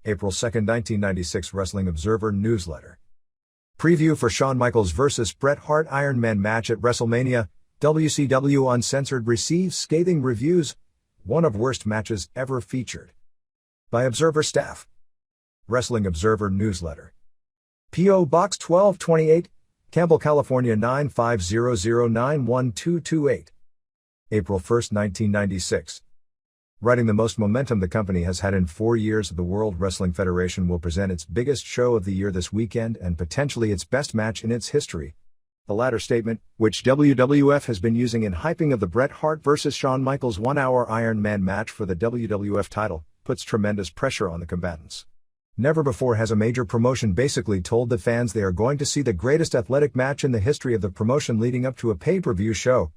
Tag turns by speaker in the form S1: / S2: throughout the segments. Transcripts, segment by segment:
S1: April 2, 1996 Wrestling Observer Newsletter. Preview for Shawn Michaels vs. Bret Hart Iron Man match at WrestleMania. WCW Uncensored receives scathing reviews. One of worst matches ever featured. By Observer staff. Wrestling Observer Newsletter. P.O. Box 1228, Campbell, California 950091228. April 1, 1996. Writing the most momentum the company has had in 4 years, the World Wrestling Federation will present its biggest show of the year this weekend and potentially its best match in its history. The latter statement, which WWF has been using in hyping of the Bret Hart vs. Shawn Michaels 1-hour Iron Man match for the WWF title, puts tremendous pressure on the combatants. Never before has a major promotion basically told the fans they are going to see the greatest athletic match in the history of the promotion leading up to a pay-per-view show.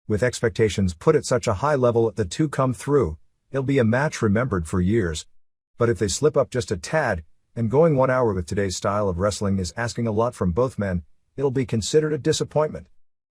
S1: With expectations put at such a high level, the two come through, it'll be a match remembered for years. But if they slip up just a tad, and going 1 hour with today's style of wrestling is asking a lot from both men, it'll be considered a disappointment.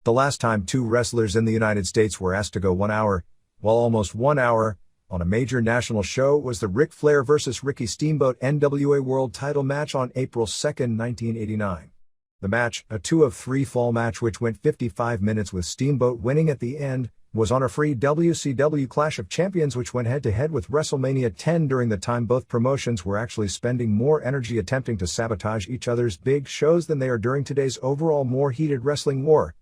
S1: The last time two wrestlers in the United States were asked to go 1 hour, well, almost 1 hour, on a major national show was the Ric Flair vs. Ricky Steamboat NWA World Title match on April 2, 1989. The match, a 2-of-3 fall match which went 55 minutes with Steamboat winning at the end, was on a free WCW Clash of Champions which went head-to-head with WrestleMania 10 during the time both promotions were actually spending more energy attempting to sabotage each other's big shows than they are during today's overall more heated wrestling war.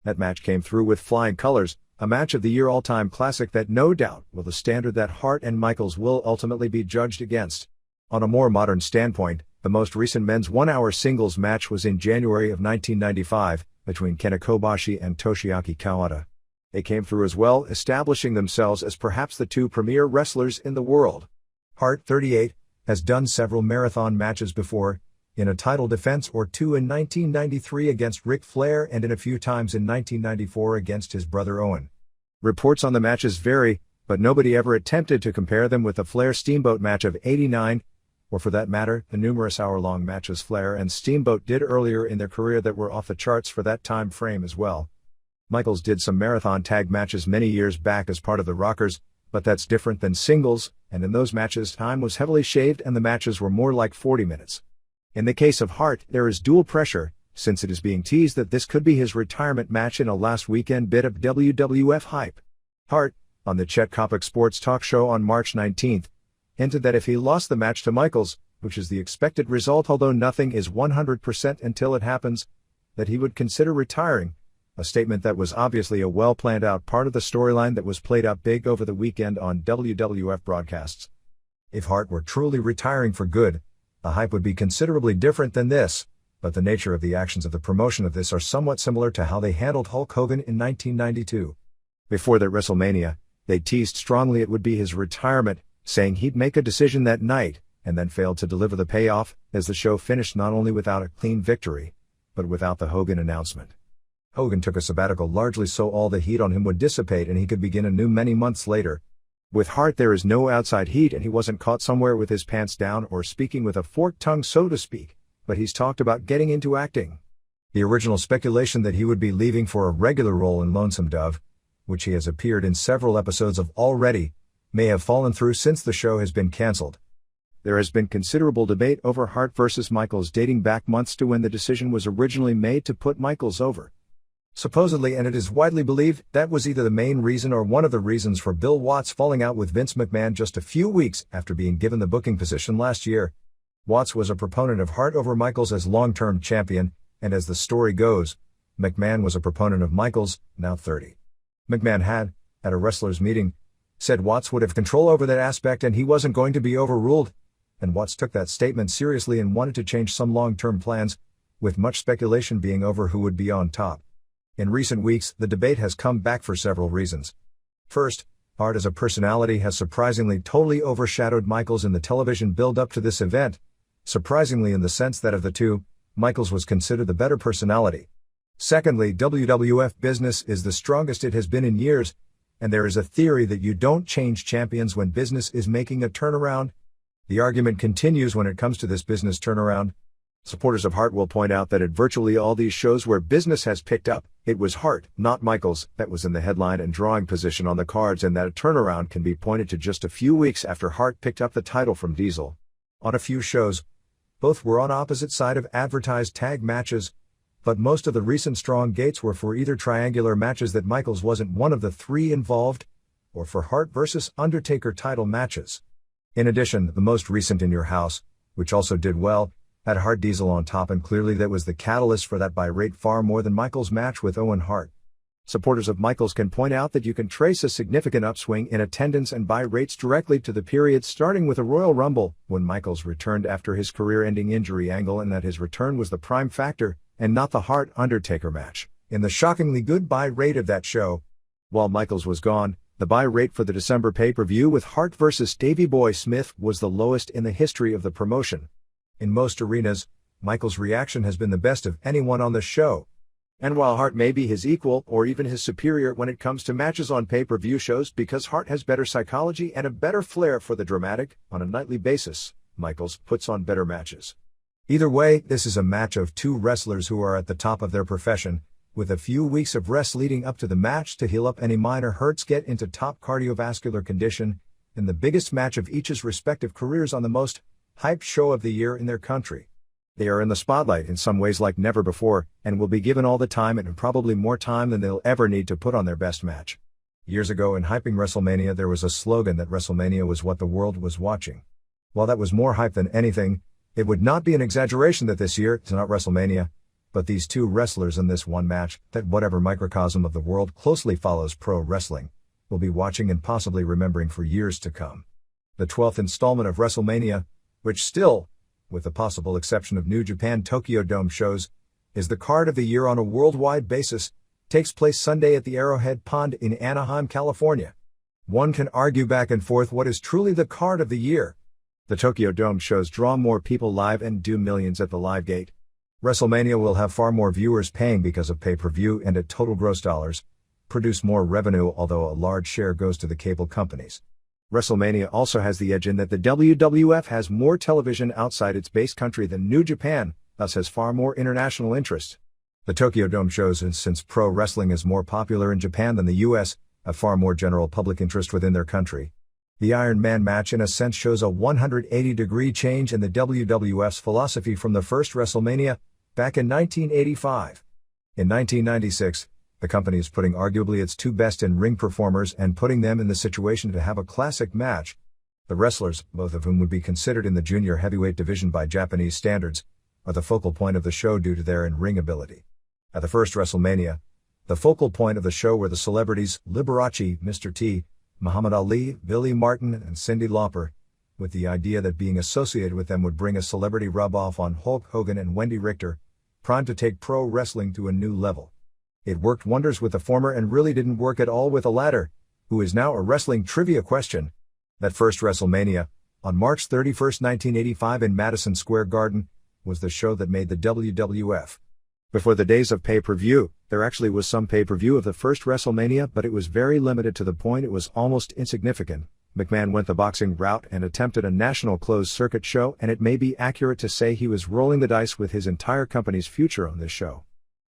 S1: That match came through with flying colors, a match of the year all-time classic that no doubt will the standard that Hart and Michaels will ultimately be judged against. On a more modern standpoint, the most recent men's 1-hour singles match was in January of 1995, between Kenta Kobashi and Toshiaki Kawada. They came through as well, establishing themselves as perhaps the two premier wrestlers in the world. Hart, 38, has done several marathon matches before, in a title defense or two in 1993 against Ric Flair and in a few times in 1994 against his brother Owen. Reports on the matches vary, but nobody ever attempted to compare them with the Flair-Steamboat match of '89, or for that matter, the numerous hour-long matches Flair and Steamboat did earlier in their career that were off the charts for that time frame as well. Michaels did some marathon tag matches many years back as part of the Rockers, but that's different than singles, and in those matches time was heavily shaved and the matches were more like 40 minutes. In the case of Hart, there is dual pressure, since it is being teased that this could be his retirement match in a last weekend bit of WWF hype. Hart, on the Chet Kopic Sports Talk Show on March 19, hinted that if he lost the match to Michaels, which is the expected result although nothing is 100% until it happens, that he would consider retiring, a statement that was obviously a well-planned-out part of the storyline that was played out big over the weekend on WWF broadcasts. If Hart were truly retiring for good, the hype would be considerably different than this, but the nature of the actions of the promotion of this are somewhat similar to how they handled Hulk Hogan in 1992. Before that WrestleMania, they teased strongly it would be his retirement, saying he'd make a decision that night, and then failed to deliver the payoff, as the show finished not only without a clean victory, but without the Hogan announcement. Hogan took a sabbatical largely so all the heat on him would dissipate and he could begin anew many months later. With Hart there is no outside heat and he wasn't caught somewhere with his pants down or speaking with a forked tongue so to speak, but he's talked about getting into acting. The original speculation that he would be leaving for a regular role in Lonesome Dove, which he has appeared in several episodes of already, may have fallen through since the show has been cancelled. There has been considerable debate over Hart vs. Michaels dating back months to when the decision was originally made to put Michaels over. Supposedly, and it is widely believed, that was either the main reason or one of the reasons for Bill Watts falling out with Vince McMahon just a few weeks after being given the booking position last year. Watts was a proponent of Hart over Michaels as long-term champion, and as the story goes, McMahon was a proponent of Michaels, now 30. McMahon had, at a wrestlers' meeting, said Watts would have control over that aspect and he wasn't going to be overruled, and Watts took that statement seriously and wanted to change some long-term plans, with much speculation being over who would be on top. In recent weeks, the debate has come back for several reasons. First, Hart as a personality has surprisingly totally overshadowed Michaels in the television build-up to this event, surprisingly in the sense that of the two, Michaels was considered the better personality. Secondly, WWF business is the strongest it has been in years, and there is a theory that you don't change champions when business is making a turnaround. The argument continues when it comes to this business turnaround. Supporters of Hart will point out that at virtually all these shows where business has picked up, it was Hart, not Michaels, that was in the headline and drawing position on the cards, and that a turnaround can be pointed to just a few weeks after Hart picked up the title from Diesel. On a few shows, both were on opposite side of advertised tag matches, but most of the recent strong gates were for either triangular matches that Michaels wasn't one of the three involved, or for Hart vs. Undertaker title matches. In addition, the most recent In Your House, which also did well, had Hart Diesel on top, and clearly that was the catalyst for that buy rate far more than Michaels' match with Owen Hart. Supporters of Michaels can point out that you can trace a significant upswing in attendance and buy rates directly to the period starting with a Royal Rumble, when Michaels returned after his career-ending injury angle, and that his return was the prime factor, and not the Hart-Undertaker match, in the shockingly good buy rate of that show. While Michaels was gone, the buy rate for the December pay-per-view with Hart vs. Davey Boy Smith was the lowest in the history of the promotion. In most arenas, Michaels' reaction has been the best of anyone on the show. And while Hart may be his equal or even his superior when it comes to matches on pay-per-view shows because Hart has better psychology and a better flair for the dramatic, on a nightly basis, Michaels puts on better matches. Either way, this is a match of two wrestlers who are at the top of their profession, with a few weeks of rest leading up to the match to heal up any minor hurts, get into top cardiovascular condition, in the biggest match of each's respective careers on the most hyped show of the year in their country. They are in the spotlight in some ways like never before, and will be given all the time and probably more time than they'll ever need to put on their best match. Years ago in hyping WrestleMania, there was a slogan that WrestleMania was what the world was watching. While that was more hype than anything, it would not be an exaggeration that this year it's not WrestleMania, but these two wrestlers in this one match that whatever microcosm of the world closely follows pro wrestling will be watching and possibly remembering for years to come. The 12th installment of WrestleMania, which still, with the possible exception of New Japan Tokyo Dome shows, is the card of the year on a worldwide basis, takes place Sunday at the Arrowhead Pond in Anaheim, California. One can argue back and forth what is truly the card of the year. The Tokyo Dome shows draw more people live and do millions at the live gate. WrestleMania will have far more viewers paying because of pay-per-view and at total gross dollars, produce more revenue, although a large share goes to the cable companies. WrestleMania also has the edge in that the WWF has more television outside its base country than New Japan, thus has far more international interest. The Tokyo Dome shows, since pro wrestling is more popular in Japan than the US, have far more general public interest within their country. The Iron Man match in a sense shows a 180-degree change in the WWF's philosophy from the first WrestleMania, back in 1985. In 1996, the company is putting arguably its two best in-ring performers and putting them in the situation to have a classic match. The wrestlers, both of whom would be considered in the junior heavyweight division by Japanese standards, are the focal point of the show due to their in-ring ability. At the first WrestleMania, the focal point of the show were the celebrities Liberace, Mr. T, Muhammad Ali, Billy Martin, and Cyndi Lauper, with the idea that being associated with them would bring a celebrity rub-off on Hulk Hogan and Wendy Richter, primed to take pro wrestling to a new level. It worked wonders with the former and really didn't work at all with the latter, who is now a wrestling trivia question. That first WrestleMania, on March 31, 1985 in Madison Square Garden, was the show that made the WWF. Before the days of pay-per-view, there actually was some pay-per-view of the first WrestleMania, but it was very limited to the point it was almost insignificant. McMahon went the boxing route and attempted a national closed-circuit show, and it may be accurate to say he was rolling the dice with his entire company's future on this show.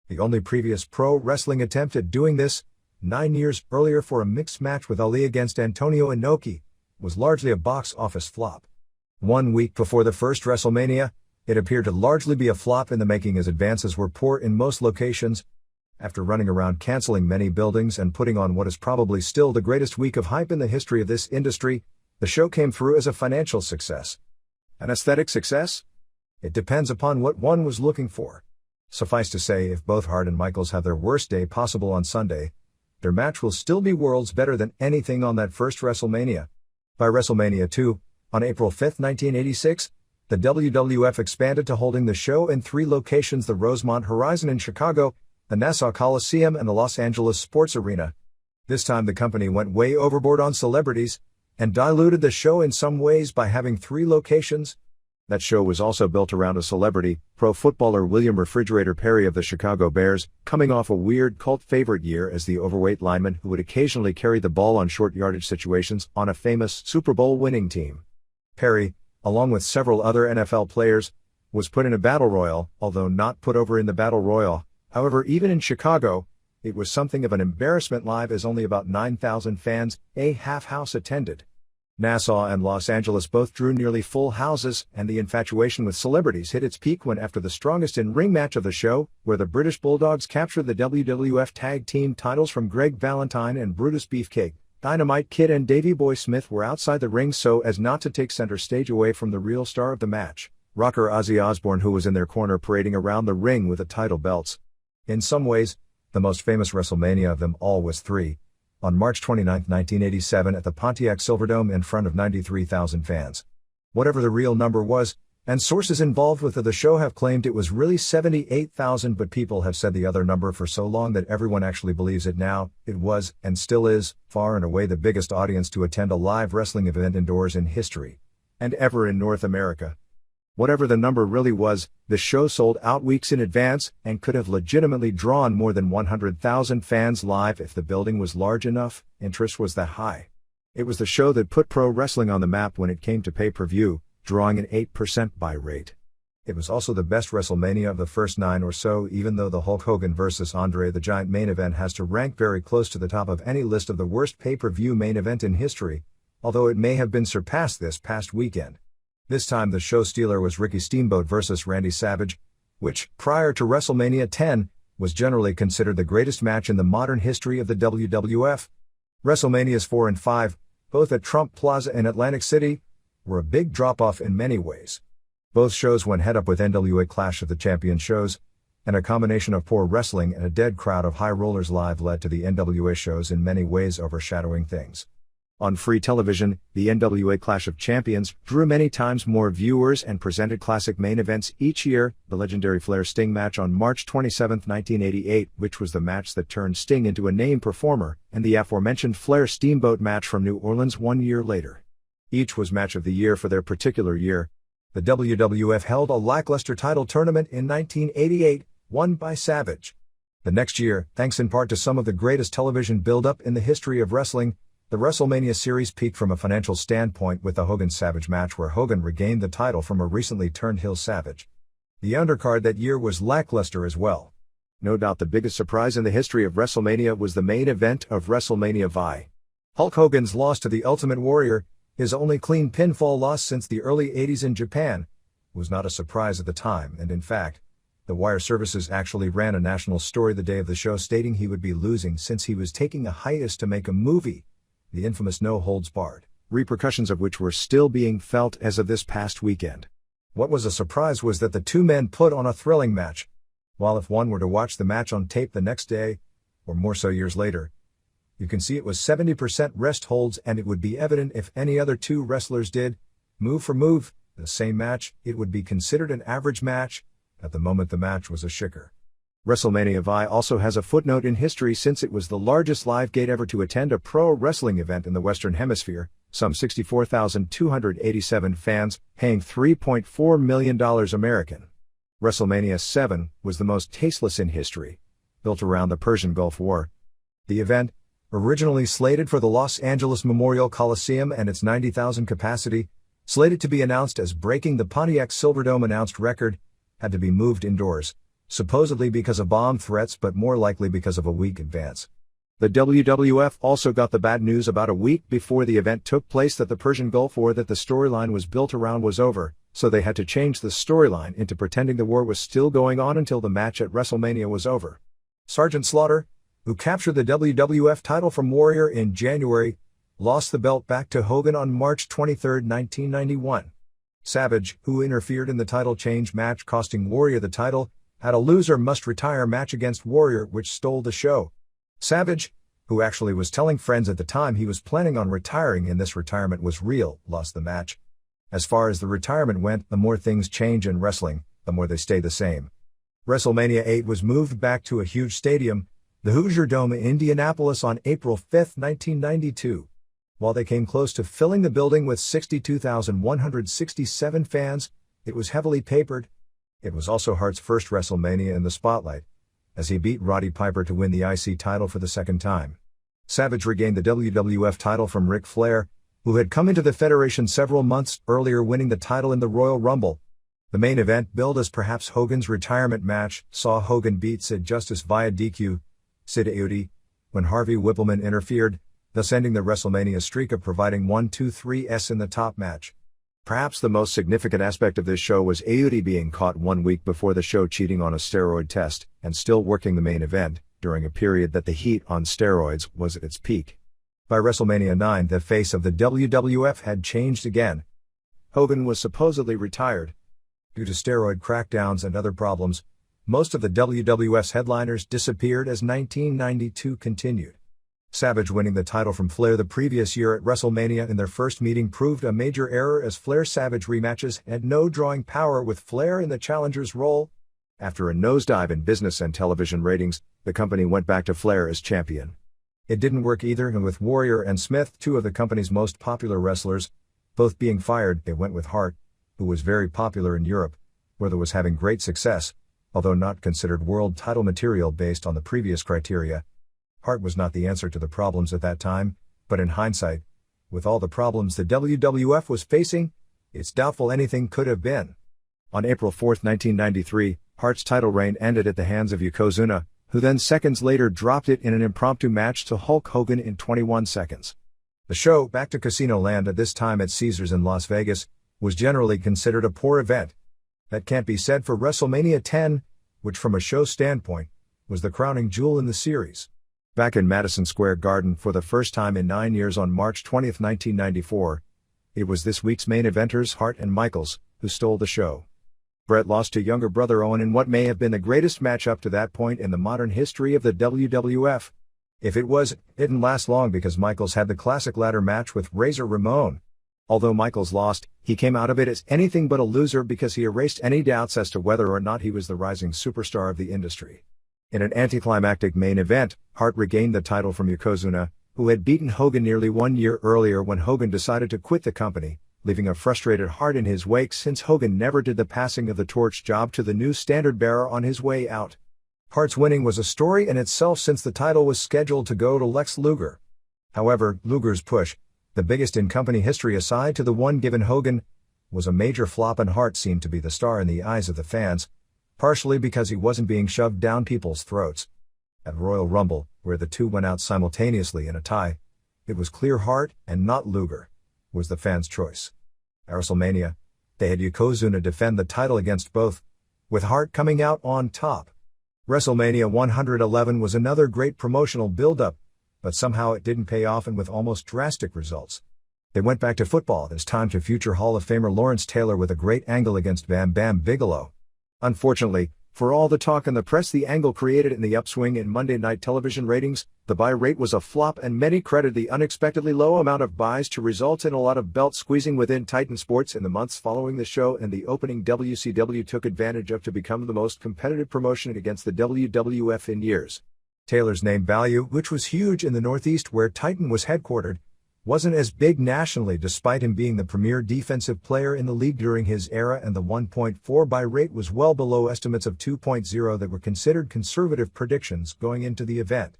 S1: The only previous pro wrestling attempt at doing this, 9 years earlier for a mixed match with Ali against Antonio Inoki, was largely a box office flop. 1 week before the first WrestleMania, it appeared to largely be a flop in the making as advances were poor in most locations. After running around canceling many buildings and putting on what is probably still the greatest week of hype in the history of this industry, the show came through as a financial success. An aesthetic success? It depends upon what one was looking for. Suffice to say, if both Hart and Michaels have their worst day possible on Sunday, their match will still be worlds better than anything on that first WrestleMania. By WrestleMania 2, on April 5, 1986, the WWF expanded to holding the show in 3 locations: the Rosemont Horizon in Chicago, the Nassau Coliseum, and the Los Angeles Sports Arena. This time the company went way overboard on celebrities, and diluted the show in some ways by having 3 locations. That show was also built around a celebrity, pro footballer William "Refrigerator" Perry of the Chicago Bears, coming off a weird cult favorite year as the overweight lineman who would occasionally carry the ball on short yardage situations on a famous Super Bowl winning team. Perry, along with several other NFL players, was put in a battle royal, although not put over in the battle royal. However, even in Chicago, it was something of an embarrassment live as only about 9,000 fans, a half house, attended. Nassau and Los Angeles both drew nearly full houses, and the infatuation with celebrities hit its peak when, after the strongest in-ring match of the show, where the British Bulldogs captured the WWF Tag Team titles from Greg Valentine and Brutus Beefcake, Dynamite Kid and Davey Boy Smith were outside the ring so as not to take center stage away from the real star of the match, rocker Ozzy Osbourne, who was in their corner parading around the ring with the title belts. In some ways, the most famous WrestleMania of them all was 3. On March 29, 1987 at the Pontiac Silverdome in front of 93,000 fans. Whatever the real number was, and sources involved with the show have claimed it was really 78,000, but people have said the other number for so long that everyone actually believes it now. It was, and still is, far and away the biggest audience to attend a live wrestling event indoors in history. And ever in North America. Whatever the number really was, the show sold out weeks in advance and could have legitimately drawn more than 100,000 fans live if the building was large enough. Interest was that high. It was the show that put pro wrestling on the map when it came to pay-per-view, drawing an 8% buy rate. It was also the best WrestleMania of the first 9 or so, even though the Hulk Hogan vs. Andre the Giant main event has to rank very close to the top of any list of the worst pay-per-view main event in history, although it may have been surpassed this past weekend. This time the show stealer was Ricky Steamboat vs. Randy Savage, which, prior to WrestleMania 10, was generally considered the greatest match in the modern history of the WWF. WrestleManias 4 and 5, both at Trump Plaza in Atlantic City, were a big drop-off in many ways. Both shows went head-up with NWA Clash of the Champions shows, and a combination of poor wrestling and a dead crowd of high rollers live led to the NWA shows in many ways overshadowing things. On free television, the NWA Clash of Champions drew many times more viewers and presented classic main events each year, the legendary Flair Sting match on March 27, 1988, which was the match that turned Sting into a name performer, and the aforementioned Flair Steamboat match from New Orleans 1 year later. Each was match of the year for their particular year. The WWF held a lackluster title tournament in 1988, won by Savage. The next year, thanks in part to some of the greatest television build-up in the history of wrestling, the WrestleMania series peaked from a financial standpoint with the Hogan-Savage match where Hogan regained the title from a recently turned heel Savage. The undercard that year was lackluster as well. No doubt the biggest surprise in the history of WrestleMania was the main event of WrestleMania VI. Hulk Hogan's loss to the Ultimate Warrior, his only clean pinfall loss since the early 80s in Japan, was not a surprise at the time, and in fact, the wire services actually ran a national story the day of the show stating he would be losing since he was taking a hiatus to make a movie, the infamous No Holds Barred, repercussions of which were still being felt as of this past weekend. What was a surprise was that the two men put on a thrilling match. While if one were to watch the match on tape the next day, or more so years later, you can see it was 70% rest holds, and it would be evident if any other two wrestlers did, move for move, the same match, it would be considered an average match. At the moment the match was a shicker. WrestleMania VI also has a footnote in history since it was the largest live gate ever to attend a pro wrestling event in the Western Hemisphere, some 64,287 fans, paying $3.4 million American. WrestleMania 7 was the most tasteless in history, built around the Persian Gulf War. The event, originally slated for the Los Angeles Memorial Coliseum and its 90,000 capacity, slated to be announced as breaking the Pontiac Silverdome announced record, had to be moved indoors. Supposedly because of bomb threats but more likely because of a week advance. The WWF also got the bad news about a week before the event took place that the Persian Gulf War that the storyline was built around was over, so they had to change the storyline into pretending the war was still going on until the match at WrestleMania was over. Sergeant Slaughter, who captured the WWF title from Warrior in January, lost the belt back to Hogan on March 23, 1991. Savage, who interfered in the title change match costing Warrior the title, had a loser-must-retire match against Warrior which stole the show. Savage, who actually was telling friends at the time he was planning on retiring and this retirement was real, lost the match. As far as the retirement went, the more things change in wrestling, the more they stay the same. WrestleMania 8 was moved back to a huge stadium, the Hoosier Dome in Indianapolis on April 5, 1992. While they came close to filling the building with 62,167 fans, it was heavily papered. It was also Hart's first WrestleMania in the spotlight, as he beat Roddy Piper to win the IC title for the second time. Savage regained the WWF title from Ric Flair, who had come into the Federation several months earlier winning the title in the Royal Rumble. The main event, billed as perhaps Hogan's retirement match, saw Hogan beat Sid Justice via DQ, Sid Audi, when Harvey Whippleman interfered, thus ending the WrestleMania streak of providing 1-2-3s in the top match. Perhaps the most significant aspect of this show was Audi being caught 1 week before the show cheating on a steroid test, and still working the main event, during a period that the heat on steroids was at its peak. By WrestleMania 9, the face of the WWF had changed again. Hogan was supposedly retired. Due to steroid crackdowns and other problems, most of the WWF's headliners disappeared as 1992 continued. Savage winning the title from Flair the previous year at WrestleMania in their first meeting proved a major error, as Flair-Savage rematches had no drawing power, with Flair in the challenger's role. After a nosedive in business and television ratings, the company went back to Flair as champion. It didn't work either, and with Warrior and Smith, two of the company's most popular wrestlers, both being fired, they went with Hart, who was very popular in Europe, where they was having great success, although not considered world title material based on the previous criteria. Hart was not the answer to the problems at that time, but in hindsight, with all the problems the WWF was facing, it's doubtful anything could have been. On April 4, 1993, Hart's title reign ended at the hands of Yokozuna, who then seconds later dropped it in an impromptu match to Hulk Hogan in 21 seconds. The show, back to Casino Land at this time at Caesars in Las Vegas, was generally considered a poor event. That can't be said for WrestleMania 10, which from a show standpoint, was the crowning jewel in the series. Back in Madison Square Garden for the first time in 9 years on March 20, 1994, it was this week's main eventers, Hart and Michaels, who stole the show. Bret lost to younger brother Owen in what may have been the greatest match up to that point in the modern history of the WWF. If it was, it didn't last long, because Michaels had the classic ladder match with Razor Ramon. Although Michaels lost, he came out of it as anything but a loser, because he erased any doubts as to whether or not he was the rising superstar of the industry. In an anticlimactic main event, Hart regained the title from Yokozuna, who had beaten Hogan nearly 1 year earlier when Hogan decided to quit the company, leaving a frustrated Hart in his wake, since Hogan never did the passing of the torch job to the new standard bearer on his way out. Hart's winning was a story in itself, since the title was scheduled to go to Lex Luger. However, Luger's push, the biggest in company history aside to the one given Hogan, was a major flop, and Hart seemed to be the star in the eyes of the fans, partially because he wasn't being shoved down people's throats. At Royal Rumble, where the two went out simultaneously in a tie, it was clear Hart, and not Luger, was the fans' choice. At WrestleMania, they had Yokozuna defend the title against both, with Hart coming out on top. WrestleMania 111 was another great promotional build-up, but somehow it didn't pay off, and with almost drastic results. They went back to football, this time to future Hall of Famer Lawrence Taylor with a great angle against Bam Bam Bigelow. Unfortunately, for all the talk in the press the angle created in the upswing in Monday Night Television ratings, the buy rate was a flop, and many credit the unexpectedly low amount of buys to result in a lot of belt squeezing within Titan Sports in the months following the show, and the opening WCW took advantage of to become the most competitive promotion against the WWF in years. Taylor's name value, which was huge in the Northeast where Titan was headquartered, wasn't as big nationally, despite him being the premier defensive player in the league during his era, and the 1.4 buy rate was well below estimates of 2.0 that were considered conservative predictions going into the event.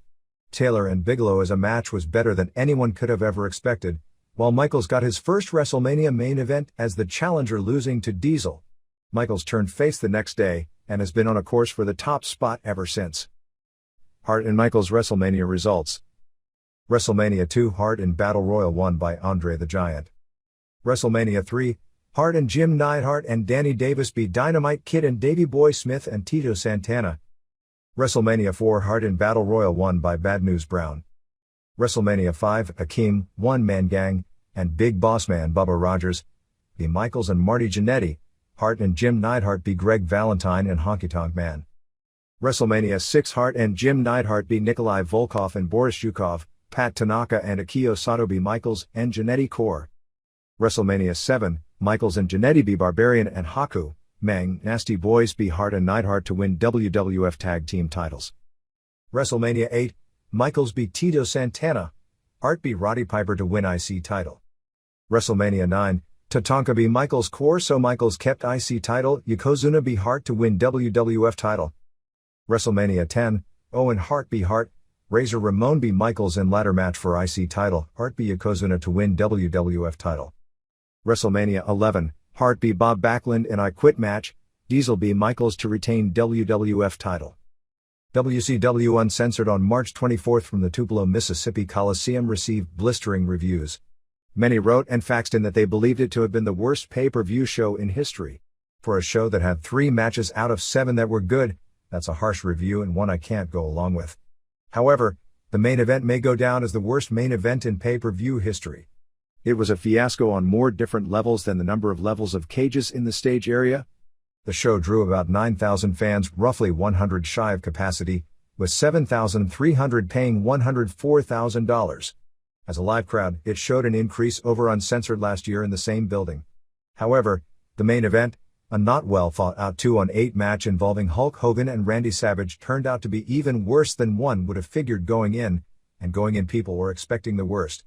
S1: Taylor and Bigelow as a match was better than anyone could have ever expected, while Michaels got his first WrestleMania main event as the challenger, losing to Diesel. Michaels turned face the next day, and has been on a course for the top spot ever since. Hart and Michaels WrestleMania results. WrestleMania 2, Hart in Battle Royal won by Andre the Giant. WrestleMania 3, Hart and Jim Neidhart and Danny Davis beat Dynamite Kid and Davey Boy Smith and Tito Santana. WrestleMania 4, Hart in Battle Royal won by Bad News Brown. WrestleMania 5, Akeem, One Man Gang, and Big Boss Man Bubba Rogers beat Michaels and Marty Jannetty. Hart and Jim Neidhart beat Greg Valentine and Honky Tonk Man. WrestleMania 6, Hart and Jim Neidhart beat Nikolai Volkov and Boris Zhukov. Pat Tanaka and Akio Sato beat Michaels and Jannetty Core. WrestleMania 7, Michaels and Jannetty beat Barbarian and Haku, Meng, Nasty Boys beat Hart and Neidhart to win WWF Tag Team titles. WrestleMania 8, Michaels beat Tito Santana. Hart beat Roddy Piper to win IC title. WrestleMania 9, Tatanka beat Michaels Core, so Michaels kept IC title. Yokozuna beat Hart to win WWF title. WrestleMania 10, Owen Hart beat Hart. Razor Ramon beat Michaels in ladder match for IC title. Hart beat Yokozuna to win WWF title. WrestleMania 11, Hart beat Bob Backlund in I Quit match. Diesel beat Michaels to retain WWF title. WCW Uncensored on March 24 from the Tupelo, Mississippi Coliseum received blistering reviews. Many wrote and faxed in that they believed it to have been the worst pay-per-view show in history. For a show that had 3 matches out of 7 that were good, that's a harsh review and one I can't go along with. However, the main event may go down as the worst main event in pay-per-view history. It was a fiasco on more different levels than the number of levels of cages in the stage area. The show drew about 9,000 fans, roughly 100 shy of capacity, with 7,300 paying $104,000. As a live crowd, it showed an increase over Uncensored last year in the same building. However, the main event, a not well thought out 2-on-8 match involving Hulk Hogan and Randy Savage, turned out to be even worse than one would have figured going in, and going in people were expecting the worst.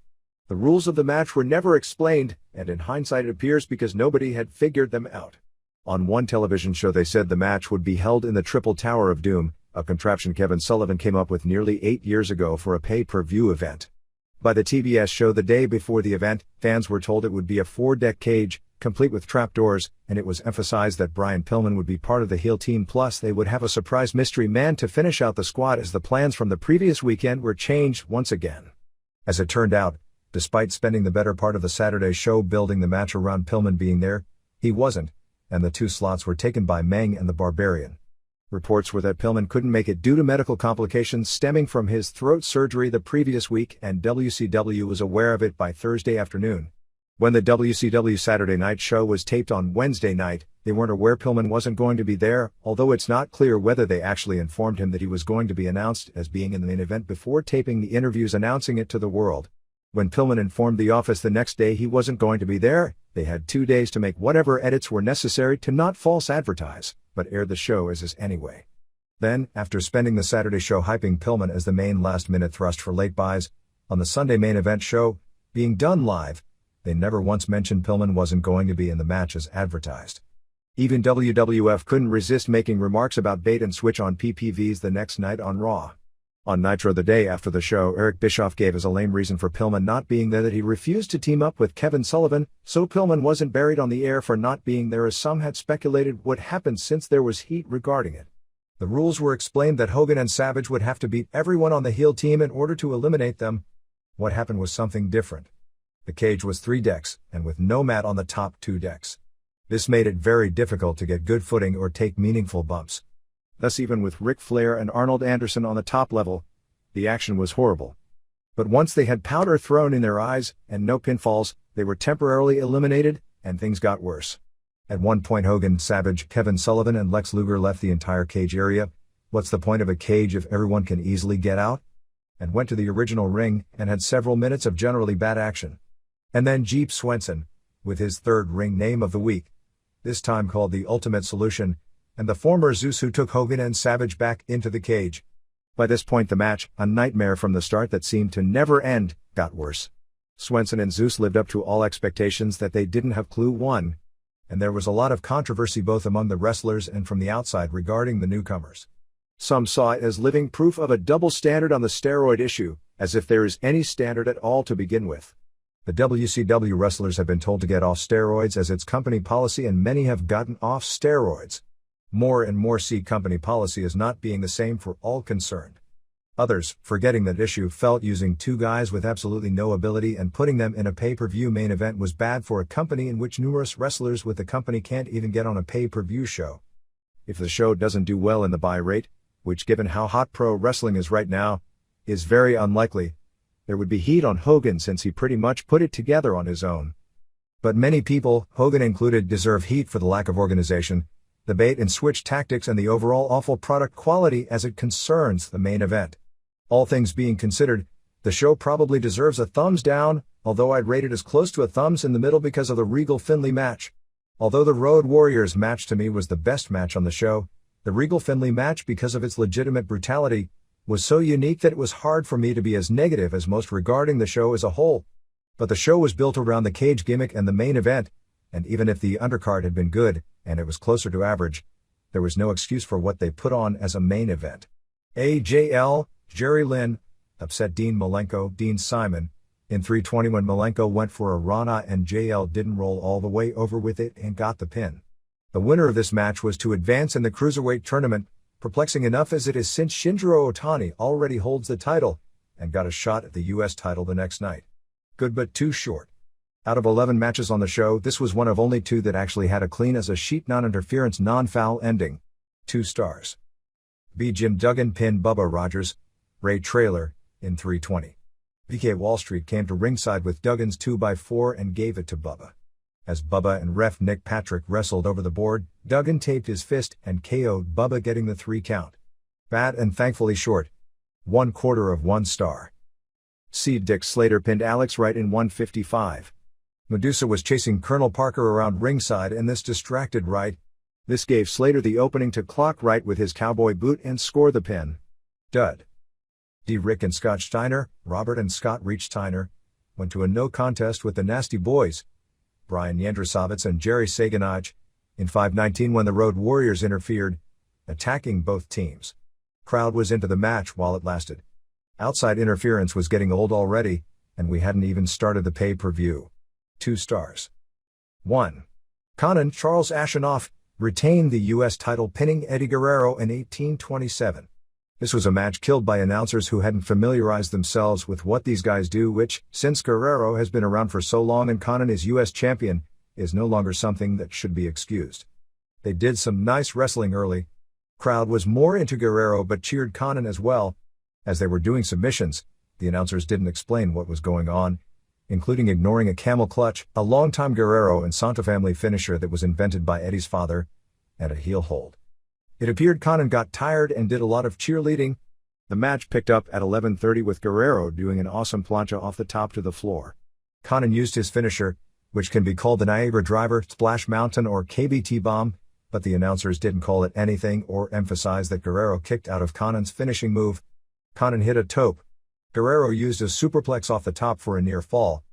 S1: The rules of the match were never explained, and in hindsight it appears because nobody had figured them out. On one television show they said the match would be held in the Triple Tower of Doom, a contraption Kevin Sullivan came up with nearly 8 years ago for a pay-per-view event. By the TBS show the day before the event, fans were told it would be a 4-deck cage, complete with trapdoors, and it was emphasized that Brian Pillman would be part of the heel team, plus they would have a surprise mystery man to finish out the squad, as the plans from the previous weekend were changed once again. As it turned out, despite spending the better part of the Saturday show building the match around Pillman being there, he wasn't, and the 2 slots were taken by Meng and the Barbarian. Reports were that Pillman couldn't make it due to medical complications stemming from his throat surgery the previous week, and WCW was aware of it by Thursday afternoon. When the WCW Saturday night show was taped on Wednesday night, they weren't aware Pillman wasn't going to be there, although it's not clear whether they actually informed him that he was going to be announced as being in the main event before taping the interviews announcing it to the world. When Pillman informed the office the next day he wasn't going to be there, they had 2 days to make whatever edits were necessary to not false advertise, but aired the show as is anyway. Then, after spending the Saturday show hyping Pillman as the main last-minute thrust for late buys, on the Sunday main event show, being done live, they never once mentioned Pillman wasn't going to be in the match as advertised. Even WWF couldn't resist making remarks about bait and switch on PPVs the next night on Raw. On Nitro the day after the show, Eric Bischoff gave as a lame reason for Pillman not being there that he refused to team up with Kevin Sullivan, so Pillman wasn't buried on the air for not being there as some had speculated would happen since there was heat regarding it. The rules were explained that Hogan and Savage would have to beat everyone on the heel team in order to eliminate them. What happened was something different. The cage was 3 decks, and with no mat on the top 2 decks. This made it very difficult to get good footing or take meaningful bumps. Thus, even with Ric Flair and Arnold Anderson on the top level, the action was horrible. But once they had powder thrown in their eyes, and no pinfalls, they were temporarily eliminated, and things got worse. At one point Hogan, Savage, Kevin Sullivan and Lex Luger left the entire cage area. What's the point of a cage if everyone can easily get out? And went to the original ring, and had several minutes of generally bad action. And then Jeep Swenson, with his 3rd ring name of the week, this time called the Ultimate Solution, and the former Zeus who took Hogan and Savage back into the cage. By this point the match, a nightmare from the start that seemed to never end, got worse. Swenson and Zeus lived up to all expectations that they didn't have clue one, and there was a lot of controversy both among the wrestlers and from the outside regarding the newcomers. Some saw it as living proof of a double standard on the steroid issue, as if there is any standard at all to begin with. The WCW wrestlers have been told to get off steroids as its company policy, and many have gotten off steroids. More and more see company policy as not being the same for all concerned. Others, forgetting that issue, felt using 2 guys with absolutely no ability and putting them in a pay-per-view main event was bad for a company in which numerous wrestlers with the company can't even get on a pay-per-view show. If the show doesn't do well in the buy rate, which given how hot pro wrestling is right now, is very unlikely, there would be heat on Hogan since he pretty much put it together on his own. But many people, Hogan included, deserve heat for the lack of organization, the bait and switch tactics and the overall awful product quality as it concerns the main event. All things being considered, the show probably deserves a thumbs down, although I'd rate it as close to a thumbs in the middle because of the Regal Finlay match. Although the Road Warriors match to me was the best match on the show, the Regal Finlay match, because of its legitimate brutality, was so unique that it was hard for me to be as negative as most regarding the show as a whole. But the show was built around the cage gimmick and the main event, and even if the undercard had been good, and it was closer to average, there was no excuse for what they put on as a main event. AJL, Jerry Lynn, upset Dean Malenko, Dean Simon, in 320 when Malenko went for a Rana and JL didn't roll all the way over with it and got the pin. The winner of this match was to advance in the Cruiserweight tournament, Perplexing enough as it is, since Shinjiro Otani already holds the title and got a shot at the US title the next night. Good but too short. Out of 11 matches on the show, this was one of only 2 that actually had a clean as a sheet non-interference non-foul ending. 2 stars. B. Jim Duggan pinned Bubba Rogers, Ray Traylor, in 3:20. BK Wall Street came to ringside with Duggan's 2x4 and gave it to Bubba. As Bubba and ref Nick Patrick wrestled over the board, Duggan taped his fist and KO'd Bubba, getting the 3 count. Bad and thankfully short. 1/4 of 1 star. C. Dick Slater pinned Alex Wright in 1:55. Medusa was chasing Colonel Parker around ringside and this distracted Wright. This gave Slater the opening to clock Wright with his cowboy boot and score the pin. Dud. D. Rick and Scott Steiner, Robert and Scott reached Steiner, went to a no contest with the Nasty Boys, Brian Yandrasovitz and Jerry Saganaj, in 5:19 when the Road Warriors interfered, attacking both teams. Crowd was into the match while it lasted. Outside interference was getting old already, and we hadn't even started the pay-per-view. 2 stars. 1. Conan Charles Ashenoff retained the U.S. title, pinning Eddie Guerrero in 1827. This was a match killed by announcers who hadn't familiarized themselves with what these guys do, which, since Guerrero has been around for so long and Conan is U.S. champion, is no longer something that should be excused. They did some nice wrestling early. Crowd was more into Guerrero but cheered Conan as well. As they were doing submissions, the announcers didn't explain what was going on, including ignoring a camel clutch, a longtime Guerrero and Santa family finisher that was invented by Eddie's father, and a heel hold. It appeared Conan got tired and did a lot of cheerleading. The match picked up at 11:30 with Guerrero doing an awesome plancha off the top to the floor. Conan used his finisher, which can be called the Niagara Driver, Splash Mountain or KBT Bomb, but the announcers didn't call it anything or emphasize that Guerrero kicked out of Conan's finishing move. Conan hit a tope. Guerrero used a superplex off the top for a near fall.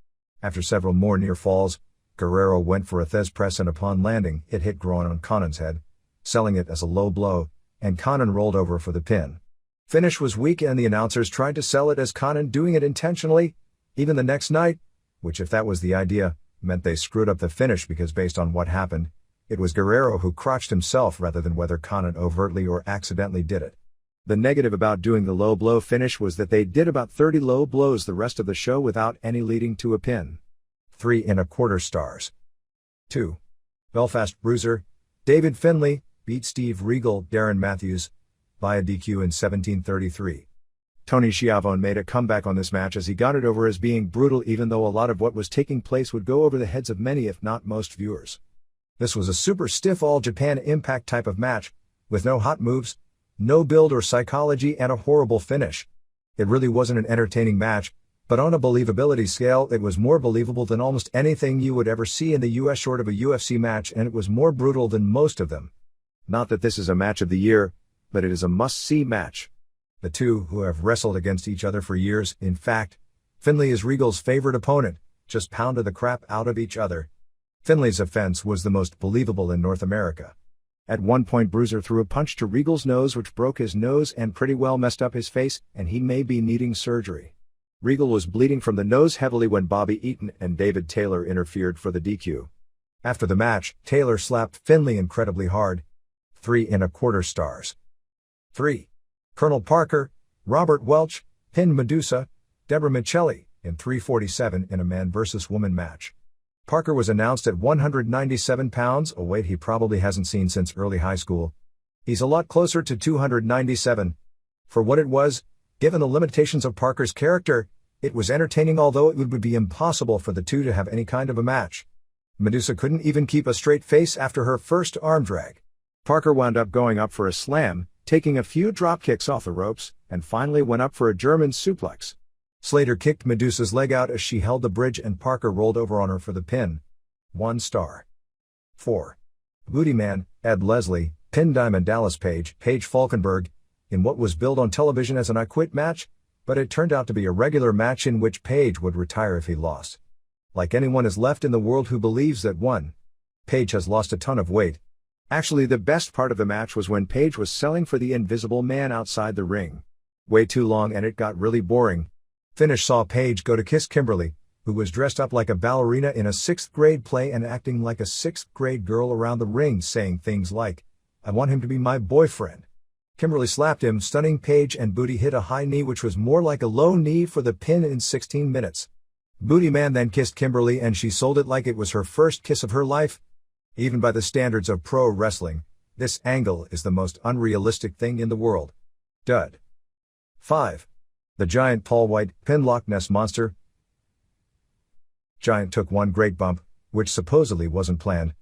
S1: After several more near falls, Guerrero went for a Thez press and upon landing, it hit groin on Conan's head, selling it as a low blow, and Conan rolled over for the pin. Finish was weak and the announcers tried to sell it as Conan doing it intentionally, even the next night, which, if that was the idea, meant they screwed up the finish because based on what happened, it was Guerrero who crotched himself rather than whether Conan overtly or accidentally did it. The negative about doing the low blow finish was that they did about 30 low blows the rest of the show without any leading to a pin. 3¼ stars. 2. Belfast Bruiser, David Finlay, beat Steve Regal, Darren Matthews, via DQ in 1733. Tony Schiavone made a comeback on this match as he got it over as being brutal, even though a lot of what was taking place would go over the heads of many if not most viewers. This was a super stiff All Japan Impact type of match, with no hot moves, no build or psychology and a horrible finish. It really wasn't an entertaining match, but on a believability scale it was more believable than almost anything you would ever see in the US short of a UFC match, and it was more brutal than most of them. Not that this is a match of the year, but it is a must-see match. The two, who have wrestled against each other for years, in fact, Finlay is Regal's favorite opponent, just pounded the crap out of each other. Finlay's offense was the most believable in North America. At one point Bruiser threw a punch to Regal's nose which broke his nose and pretty well messed up his face, and he may be needing surgery. Regal was bleeding from the nose heavily when Bobby Eaton and David Taylor interfered for the DQ. After the match, Taylor slapped Finlay incredibly hard. 3¼ stars. 3. Colonel Parker, Robert Welch, pinned Medusa, Deborah Michelli, in 3:47 in a man versus woman match. Parker was announced at 197 pounds, a weight he probably hasn't seen since early high school. He's a lot closer to 297. For what it was, given the limitations of Parker's character, it was entertaining, although it would be impossible for the two to have any kind of a match. Medusa couldn't even keep a straight face after her first arm drag. Parker wound up going up for a slam, taking a few drop kicks off the ropes, and finally went up for a German suplex. Slater kicked Medusa's leg out as she held the bridge and Parker rolled over on her for the pin. 1 star. 4. Booty Man, Ed Leslie, pinned Diamond Dallas Page, Paige Falkenberg, in what was billed on television as an I Quit match, but it turned out to be a regular match in which Page would retire if he lost. Like anyone is left in the world who believes that one. Page has lost a ton of weight. Actually, the best part of the match was when Page was selling for the Invisible Man outside the ring. Way too long and it got really boring. Finish saw Page go to kiss Kimberly, who was dressed up like a ballerina in a 6th grade play and acting like a 6th grade girl around the ring, saying things like, "I want him to be my boyfriend." Kimberly slapped him, stunning Paige, and Booty hit a high knee which was more like a low knee for the pin in 16 minutes. Booty Man then kissed Kimberly and she sold it like it was her first kiss of her life. Even by the standards of pro wrestling, this angle is the most unrealistic thing in the world. Dud. 5. The Giant Paul White pin Loch Ness Monster. Giant took one great bump, which supposedly wasn't planned.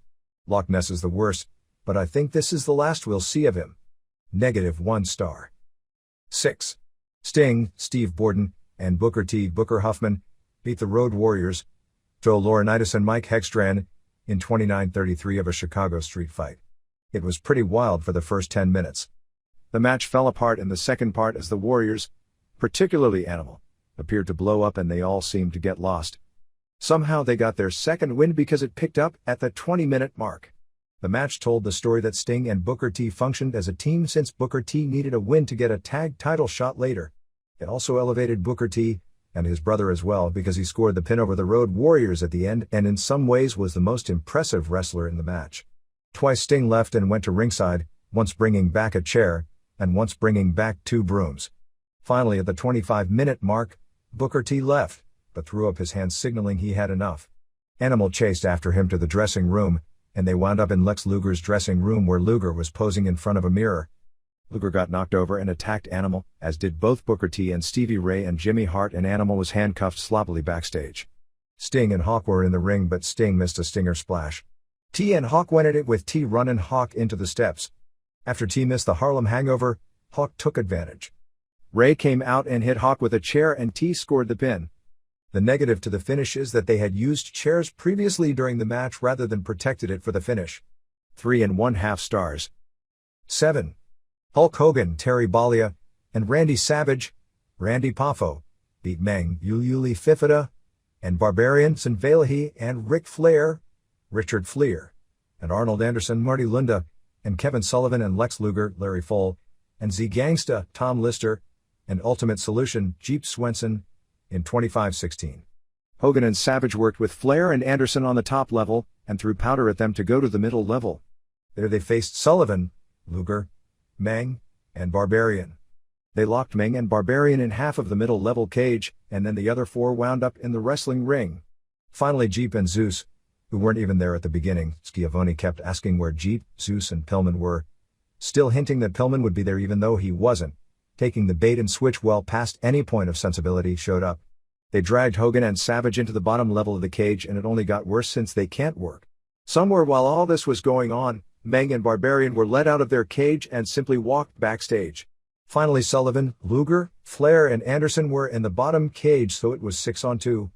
S1: Loch Ness is the worst, but I think this is the last we'll see of him. -1 star. 6. Sting, Steve Borden, and Booker T. Booker Huffman beat the Road Warriors, Joe Laurinaitis and Mike Hegstrand, in 29:33 of a Chicago street fight. It was pretty wild for the first 10 minutes. The match fell apart in the second part as the Warriors, particularly Animal, appeared to blow up and they all seemed to get lost. Somehow they got their second win because it picked up at the 20-minute mark. The match told the story that Sting and Booker T functioned as a team since Booker T needed a win to get a tag title shot later. It also elevated Booker T, and his brother as well, because he scored the pin over the Road Warriors at the end and in some ways was the most impressive wrestler in the match. Twice Sting left and went to ringside, once bringing back a chair, and once bringing back 2 brooms. Finally at the 25-minute mark, Booker T left, but threw up his hands signaling he had enough. Animal chased after him to the dressing room, and they wound up in Lex Luger's dressing room where Luger was posing in front of a mirror. Luger got knocked over and attacked Animal, as did both Booker T and Stevie Ray and Jimmy Hart, and Animal was handcuffed sloppily backstage. Sting and Hawk were in the ring but Sting missed a stinger splash. T and Hawk went at it with T running Hawk into the steps. After T missed the Harlem Hangover, Hawk took advantage. Ray came out and hit Hawk with a chair and T scored the pin. The negative to the finish is that they had used chairs previously during the match rather than protected it for the finish. 3.5 stars. 7. Hulk Hogan, Terry Bollea, and Randy Savage, Randy Poffo, beat Meng, Yuli Fifita, and Barbarian, Sinvalehi, and Ric Flair, Richard Fliehr, and Arnold Anderson, Marty Lunda, and Kevin Sullivan and Lex Luger, Larry Fole, and Z Gangsta, Tom Lister, and Ultimate Solution, Jeep Swenson, in 25-16. Hogan and Savage worked with Flair and Anderson on the top level, and threw powder at them to go to the middle level. There they faced Sullivan, Luger, Meng, and Barbarian. They locked Meng and Barbarian in half of the middle level cage, and then the other 4 wound up in the wrestling ring. Finally Jeep and Zeus, who weren't even there at the beginning, Schiavone kept asking where Jeep, Zeus and Pillman were, still hinting that Pillman would be there even though he wasn't, taking the bait and switch well past any point of sensibility, showed up. They dragged Hogan and Savage into the bottom level of the cage and it only got worse since they can't work. Somewhere while all this was going on, Meng and Barbarian were let out of their cage and simply walked backstage. Finally Sullivan, Luger, Flair and Anderson were in the bottom cage so it was 6-on-2.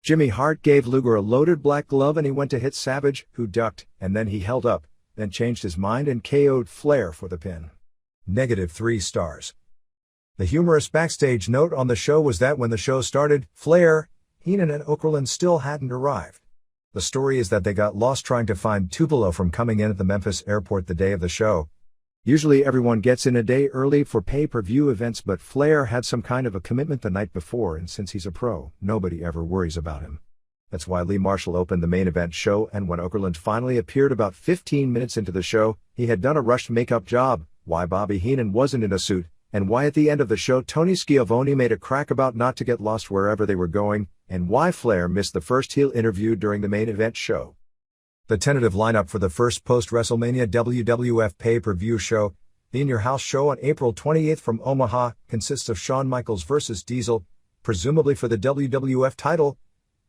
S1: Jimmy Hart gave Luger a loaded black glove and he went to hit Savage, who ducked, and then he held up, then changed his mind and KO'd Flair for the pin. -3 stars. The humorous backstage note on the show was that when the show started, Flair, Heenan and Okerlund still hadn't arrived. The story is that they got lost trying to find Tupelo from coming in at the Memphis airport the day of the show. Usually everyone gets in a day early for pay-per-view events, but Flair had some kind of a commitment the night before, and since he's a pro, nobody ever worries about him. That's why Lee Marshall opened the main event show, and when Okerlund finally appeared about 15 minutes into the show, he had done a rushed makeup job, why Bobby Heenan wasn't in a suit, and why at the end of the show Tony Schiavone made a crack about not to get lost wherever they were going, and why Flair missed the first heel interview during the main event show. The tentative lineup for the first post-WrestleMania WWF pay-per-view show, the In Your House show on April 28 from Omaha, consists of Shawn Michaels vs. Diesel, presumably for the WWF title,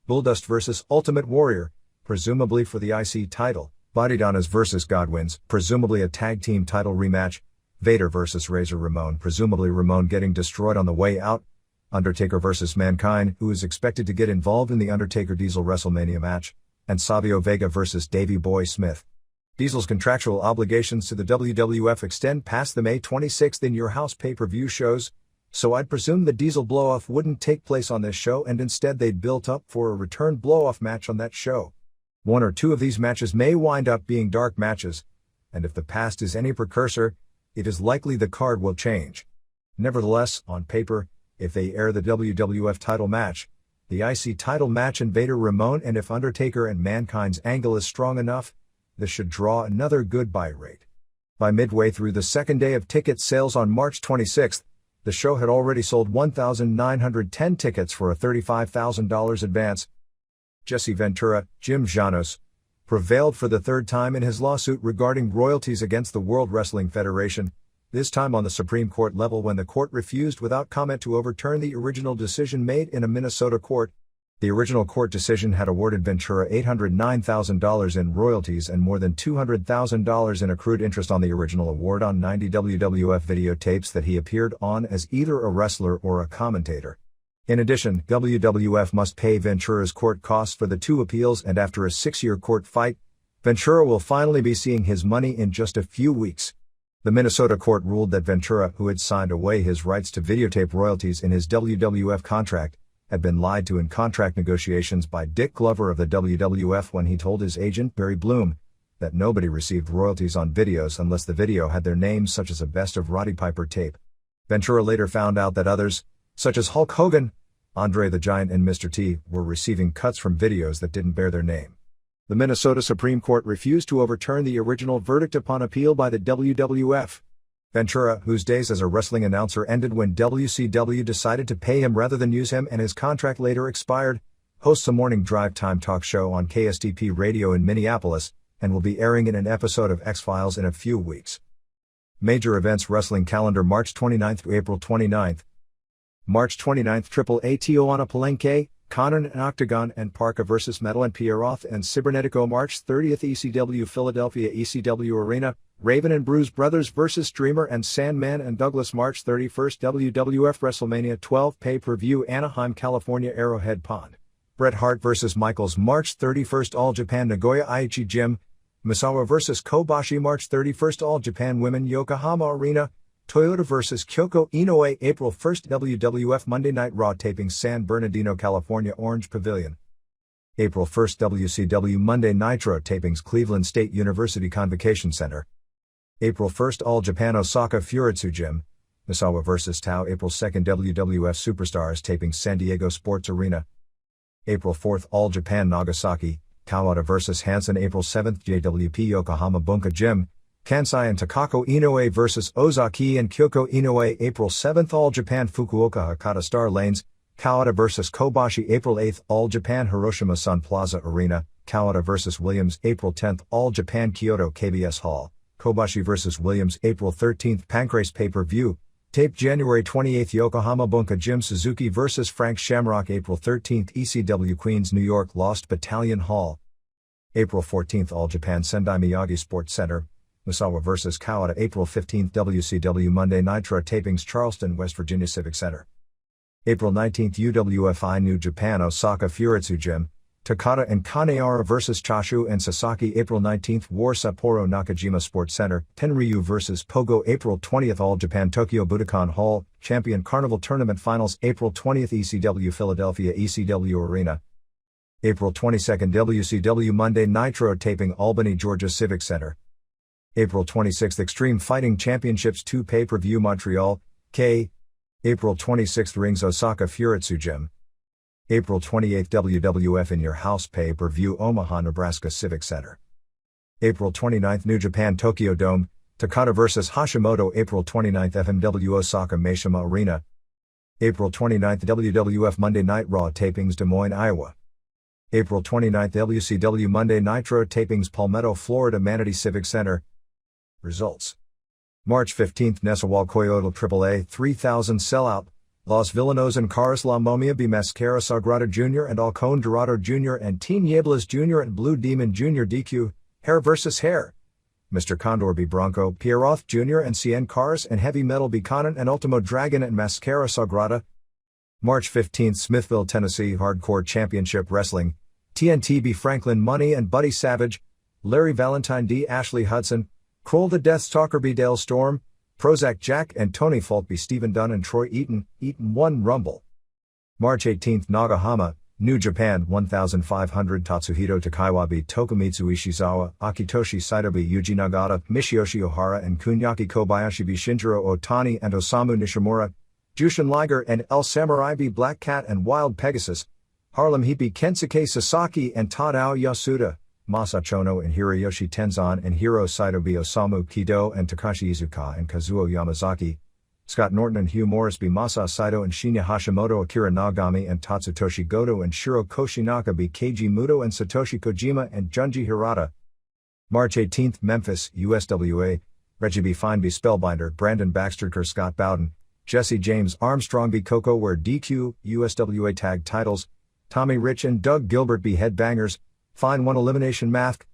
S1: Bulldust vs. Ultimate Warrior, presumably for the IC title, Bodydonnas vs. Godwins, presumably a tag team title rematch, Vader vs. Razor Ramon, presumably Ramon getting destroyed on the way out, Undertaker vs. Mankind, who is expected to get involved in the Undertaker-Diesel WrestleMania match, and Savio Vega vs. Davey Boy Smith. Diesel's contractual obligations to the WWF extend past the May 26 In Your House pay-per-view shows, so I'd presume the Diesel blow-off wouldn't take place on this show and instead they'd built up for a return blow-off match on that show. 1 or 2 of these matches may wind up being dark matches, and if the past is any precursor, it is likely the card will change. Nevertheless, on paper, if they air the WWF title match, the IC title match and Vader Ramon, and if Undertaker and Mankind's angle is strong enough, this should draw another good buy rate. By midway through the second day of ticket sales on March 26, the show had already sold 1,910 tickets for a $35,000 advance. Jesse Ventura, Jim Janos, prevailed for the third time in his lawsuit regarding royalties against the World Wrestling Federation, this time on the Supreme Court level when the court refused without comment to overturn the original decision made in a Minnesota court. The original court decision had awarded Ventura $809,000 in royalties and more than $200,000 in accrued interest on the original award on 90 WWF videotapes that he appeared on as either a wrestler or a commentator. In addition, WWF must pay Ventura's court costs for the two appeals, and after a 6-year court fight, Ventura will finally be seeing his money in just a few weeks. The Minnesota court ruled that Ventura, who had signed away his rights to videotape royalties in his WWF contract, had been lied to in contract negotiations by Dick Glover of the WWF when he told his agent Barry Bloom that nobody received royalties on videos unless the video had their names, such as a Best of Roddy Piper tape. Ventura later found out that others, such as Hulk Hogan, Andre the Giant and Mr. T, were receiving cuts from videos that didn't bear their name. The Minnesota Supreme Court refused to overturn the original verdict upon appeal by the WWF. Ventura, whose days as a wrestling announcer ended when WCW decided to pay him rather than use him and his contract later expired, hosts a morning drive time talk show on KSTP Radio in Minneapolis, and will be airing in an episode of X-Files in a few weeks. Major events wrestling calendar March 29 to April 29. March 29, Triple A Tijuana Palenque, Conan and Octagon and Parka vs. Metal and Pierroth and Cibernetico. March 30, ECW Philadelphia ECW Arena, Raven and Bruise Brothers vs. Dreamer and Sandman and Douglas. March 31, WWF WrestleMania 12 pay-per-view, Anaheim, California, Arrowhead Pond, Bret Hart vs. Michaels. March 31, All Japan Nagoya Aichi Gym, Misawa vs. Kobashi. March 31, All Japan Women Yokohama Arena, Toyota vs. Kyoko Inoue. April 1, WWF Monday Night Raw tapings, San Bernardino, California, Orange Pavilion. April 1, WCW Monday Nitro tapings, Cleveland State University Convocation Center. April 1, All Japan Osaka Furitsu Gym, Misawa vs. Tao. April 2, WWF Superstars tapings, San Diego Sports Arena. April 4, All Japan Nagasaki, Kawada vs. Hansen. April 7, JWP Yokohama Bunka Gym, Kansai and Takako Inoue vs. Ozaki and Kyoko Inoue. April 7, All Japan Fukuoka Hakata Star Lanes, Kawada vs. Kobashi. April 8, All Japan Hiroshima Sun Plaza Arena, Kawada vs. Williams. April 10, All Japan Kyoto KBS Hall, Kobashi vs. Williams. April 13, Pancrase Pay-Per-View, taped January 28, Yokohama Bunka Gym, Suzuki vs. Frank Shamrock. April 13, ECW Queens New York Lost Battalion Hall. April 14, All Japan Sendai Miyagi Sports Center, Misawa vs. Kawada. April 15, WCW Monday Nitro tapings, Charleston, West Virginia Civic Center. April 19, UWFI New Japan Osaka Furitsu Gym, Takada and Kanehara vs. Chashu and Sasaki. April 19, War Sapporo Nakajima Sports Center, Tenryu vs. Pogo. April 20, All Japan Tokyo Budokan Hall, Champion Carnival Tournament Finals. April 20, ECW Philadelphia ECW Arena. April 22, WCW Monday Nitro taping, Albany, Georgia Civic Center. April 26, Extreme Fighting Championships 2 pay-per-view, Montreal, K. April 26, Rings Osaka Furitsu Gym. April 28, WWF In Your House pay-per-view, Omaha, Nebraska Civic Center. April 29, New Japan Tokyo Dome, Takada vs. Hashimoto. April 29, FMW Osaka Mishima Arena. April 29, WWF Monday Night Raw tapings, Des Moines, Iowa. April 29, WCW Monday Nitro tapings, Palmetto, Florida Manatee Civic Center. Results. March 15, Nesahual Coyote AAA 3000 sellout, Los Villanos and Caras La Momia B. Mascara Sagrada Jr. and Alcon Dorado Jr. and Teen Yeblas Jr. and Blue Demon Jr. DQ, Hair vs. Hair, Mr. Condor B. Bronco, Pierroth Jr. and Cien Cars and Heavy Metal B. Conan and Ultimo Dragon and Mascara Sagrada. March 15, Smithville, Tennessee Hardcore Championship Wrestling, TNT B. Franklin Money and Buddy Savage, Larry Valentine D. Ashley Hudson, Kroll the Deathstalker B. Dale Storm, Prozac Jack and Tony Falk B. Stephen Dunn and Troy Eaton, Eaton 1 Rumble. March 18, Nagahama, New Japan 1500 Tatsuhito Takaiwa B. Tokumitsu Ishizawa, Akitoshi Saito B. Yuji Nagata, Michiyoshi Ohara and Kunyaki Kobayashi B. Shinjiro Otani and Osamu Nishimura, Jushin Liger and El Samurai B. Black Cat and Wild Pegasus, Harlem Heat B. Kensuke Sasaki and Tadao Yasuda, Masa Chono and Hiroyoshi Tenzan and Hiro Saito be Osamu Kido and Takashi Iizuka and Kazuo Yamazaki. Scott Norton and Hugh Morris be Masa Saito and Shinya Hashimoto, Akira Nagami and Tatsutoshi Goto and Shiro Koshinaka be Keiji Muto and Satoshi Kojima and Junji Hirata. March 18, Memphis, USWA. Reggie B. Fine be Spellbinder, Brandon Baxter Kerr Scott Bowden, Jesse James Armstrong be Coco Ware DQ, USWA Tag Titles, Tommy Rich and Doug Gilbert be Headbangers, Fine 1 Elimination Mask,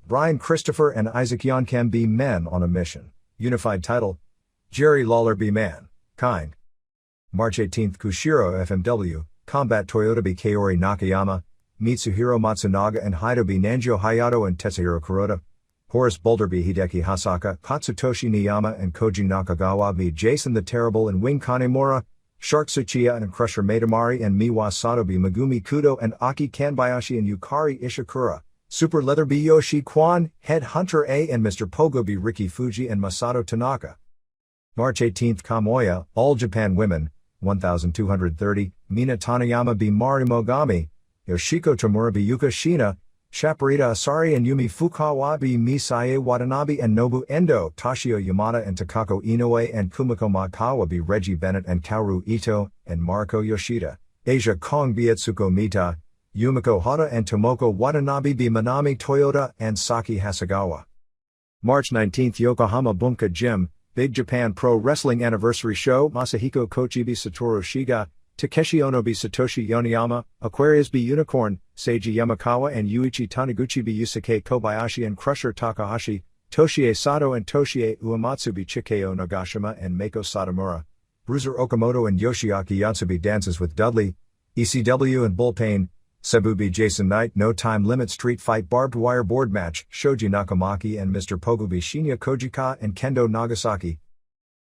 S1: Brian Christopher and Isaac Yonkem be Men on a Mission, Unified Title, Jerry Lawler be Man, Kind. March 18, Kushiro FMW, Combat Toyota be Kaori Nakayama, Mitsuhiro Matsunaga and Haido be Nanjo Hayato and Tetsuhiro Kuroda, Horace Boulder be Hideki Hasaka, Katsutoshi Niyama and Koji Nakagawa be Jason the Terrible and Wing Kanemura, Shark Tsuchiya and Crusher Maidamari and Miwa Sato be Megumi Kudo and Aki Kanbayashi and Yukari Ishikura, Super Leather be Yoshi Kwan, Head Hunter A and Mr. Pogo be Riki Fuji and Masato Tanaka. March 18, Kamoya, All Japan Women, 1230, Mina Tanayama be Mari Mogami, Yoshiko Tamura be Yuka Shina, Shaparita Asari and Yumi Fukawa be Misae Watanabe and Nobu Endo, Toshio Yamada and Takako Inoue and Kumiko Makawa be Reggie Bennett and Kaoru Ito, and Mariko Yoshida, Asia Kong be Etsuko Mita, Yumiko Hata and Tomoko Watanabe be Manami Toyota and Saki Hasegawa. March 19, Yokohama Bunka Gym, Big Japan Pro Wrestling Anniversary Show, Masahiko Kochi be Satoru Shiga, Takeshi Ono be Satoshi Yoniyama, Aquarius be Unicorn, Seiji Yamakawa and Yuichi Taniguchi be Yusuke Kobayashi and Crusher Takahashi, Toshie Sato and Toshie Uematsu be Chikeo Nagashima and Mako Satomura, Bruiser Okamoto and Yoshiaki Yatsubi dances with Dudley, ECW and Bullpain, Cebu be Jason Knight No Time Limit Street Fight Barbed Wire Board Match, Shoji Nakamaki and Mr. Pogo be Shinya Kojika and Kendo Nagasaki.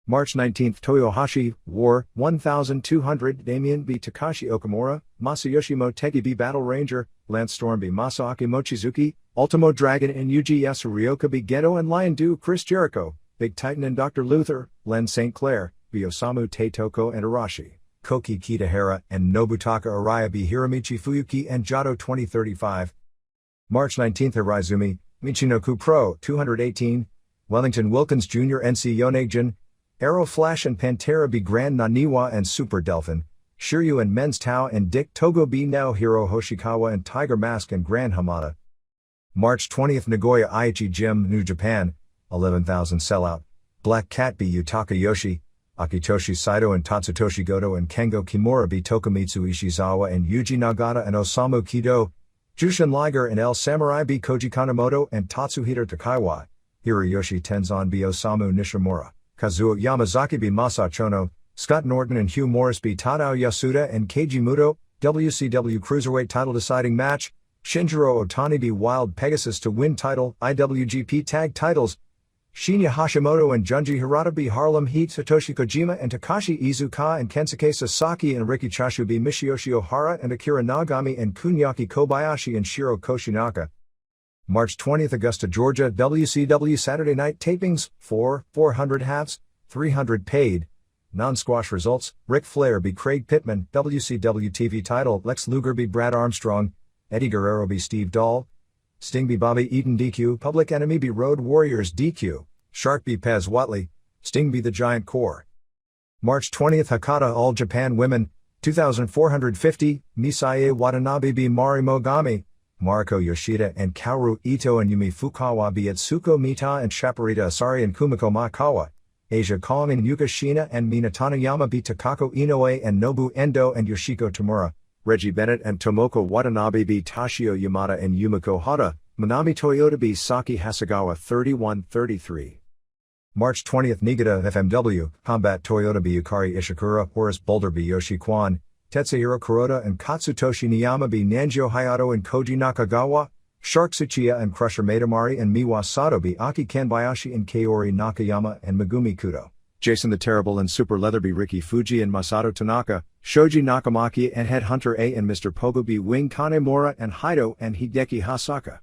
S1: March 19, Toyohashi, War, 1200, Damien be Takashi Okamura, Masayoshi Motegi be Battle Ranger, Lance Storm be Masaaki Mochizuki, Ultimo Dragon and Yuji Yasurioka be Geto and Lion Do Chris Jericho, Big Titan and Dr. Luther, Len St. Clair, be Osamu Teitoko and Arashi, Koki Kitahara and Nobutaka Araya be Hiramichi Fuyuki and Jado 2035. March 19, Hiraizumi, Michinoku Pro, 218, Wellington Wilkins Jr. NC Yonegin, Arrow Flash and Pantera be Grand Naniwa and Super Delphin, Shiryu and Men's Tao and Dick Togo be Nao Hiro Hoshikawa and Tiger Mask and Grand Hamada. March 20th Nagoya Aichi Gym, New Japan, 11,000 Sellout, Black Cat be Yutaka Yoshi, Akitoshi Saito and Tatsutoshi Goto and Kengo Kimura be Tokumitsu Ishizawa and Yuji Nagata and Osamu Kido, Jushin Liger and El Samurai be Koji Kanemoto and Tatsuhito Takaiwa, Hiroyoshi Tenzan be Osamu Nishimura, Kazuo Yamazaki be Masa Chono, Scott Norton and Hugh Morris be Tadao Yasuda and Keiji Muto, WCW Cruiserweight title deciding match, Shinjiro Otani be Wild Pegasus to win title, IWGP Tag titles, Shinya Hashimoto and Junji Hirata be Harlem Heat, Satoshi Kojima and Takashi Iizuka and Kensuke Sasaki and Riki Chashu be Michiyoshi Ohara and Akira Nagami and Kunyaki Kobayashi and Shiro Koshinaka. March 20th Augusta, Georgia, WCW Saturday Night Tapings, 400 halves, 300 paid. Non-squash results, Ric Flair be Craig Pittman, WCW TV title, Lex Luger be Brad Armstrong, Eddie Guerrero be Steve Dahl, Sting be Bobby Eaton DQ, Public Enemy be Road Warriors DQ, Shark be Pez Watley, Sting be the Giant Core. March 20th Hakata All Japan Women, 2,450, Misae Watanabe be Mari Mogami, Mariko Yoshida and Kaoru Ito and Yumi Fukawa be Etsuko Mita and Shaparita Asari and Kumiko Makawa, Asia Kong and Yuka Shina and Mina Tanayama be Takako Inoue and Nobu Endo and Yoshiko Tamura, Reggie Bennett and Tomoko Watanabe be Toshio Yamada and Yumiko Hata, Manami Toyota be Saki Hasegawa 3133. March 20th Niigata FMW, Combat Toyota be Yukari Ishikura, Horace Boulder be Yoshi Kwan, Tetsuhiro Kuroda and Katsutoshi Niyama be Nanjo Hayato and Koji Nakagawa, Shark Tsuchiya and Crusher Maidamari and Miwa Sato be Aki Kanbayashi and Kaori Nakayama and Megumi Kudo, Jason the Terrible and Super Leather be Riki Fuji and Masato Tanaka, Shoji Nakamaki and Headhunter A and Mr. Pogo be Wing Kanemura and Haido and Hideki Hasaka.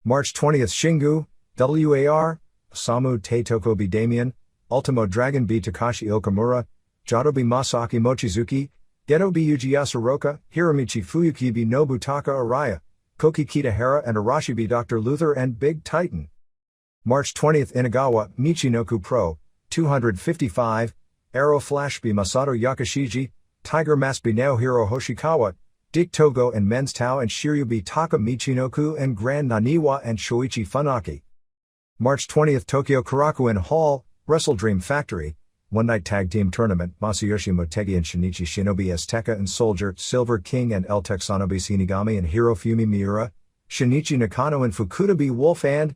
S1: March 20th Shingu, WAR, Osamu Teitoko be Damien, Ultimo Dragon be Takashi Okamura, Jado be Masaaki Mochizuki, Geto be Yuji Yasuroka, Hiromichi Fuyuki be Nobutaka Araya, Koki Kitahara and Arashi be Dr. Luther and Big Titan. March 20th Inagawa, Michinoku Pro, 255, Arrow Flash be Masato Yakashiji, Tiger Mask be Naohiro Hoshikawa, Dick Togo and Men's Tao and Shiryu be Taka Michinoku and Grand Naniwa and Shoichi Funaki. March 20th Tokyo Korakuen Hall, Wrestle Dream Factory, One Night Tag Team Tournament, Masayoshi Motegi and Shinichi Shinobi as Tekka and Soldier, Silver King and El Texano be Shinigami and Hirofumi Miura, Shinichi Nakano and Fukuda be Wolf and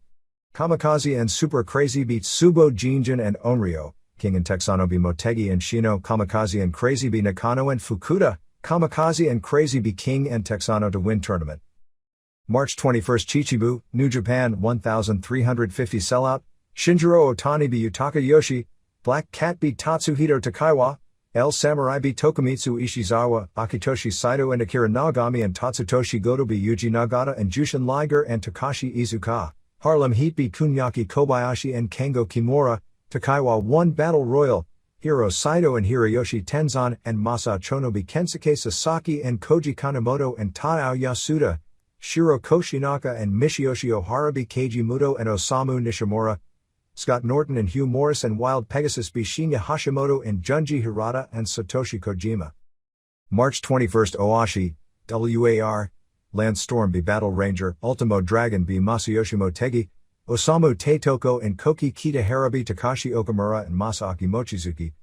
S1: Kamikaze and Super Crazy beat Subo Jinjin and Onryo, King and Texano be Motegi and Shino, Kamikaze and Crazy be Nakano and Fukuda, Kamikaze and Crazy be King and Texano to win tournament. March 21st Chichibu, New Japan 1350 sellout, Shinjiro Otani be Yutaka Yoshi, Black Cat be Tatsuhito Takaiwa, El Samurai be Tokumitsu Ishizawa, Akitoshi Saito and Akira Nagami and Tatsutoshi Goto be Yuji Nagata and Jushin Liger and Takashi Iizuka, Harlem Heat be Kunyaki Kobayashi and Kengo Kimura, Takaiwa won Battle Royal, Hiro Saito and Hiroyoshi Tenzan and Masa Chono be Kensuke Sasaki and Koji Kanemoto and Tadao Yasuda, Shiro Koshinaka and Michiyoshi Ohara be Keiji Muto and Osamu Nishimura, Scott Norton and Hugh Morris and Wild Pegasus be Shinya Hashimoto and Junji Hirata and Satoshi Kojima. March 21st Oashi, WAR, Lance Storm be Battle Ranger, Ultimo Dragon be Masayoshi Motegi, Osamu Teitoko and Koki Kitahara be Takashi Okamura and Masaaki Mochizuki,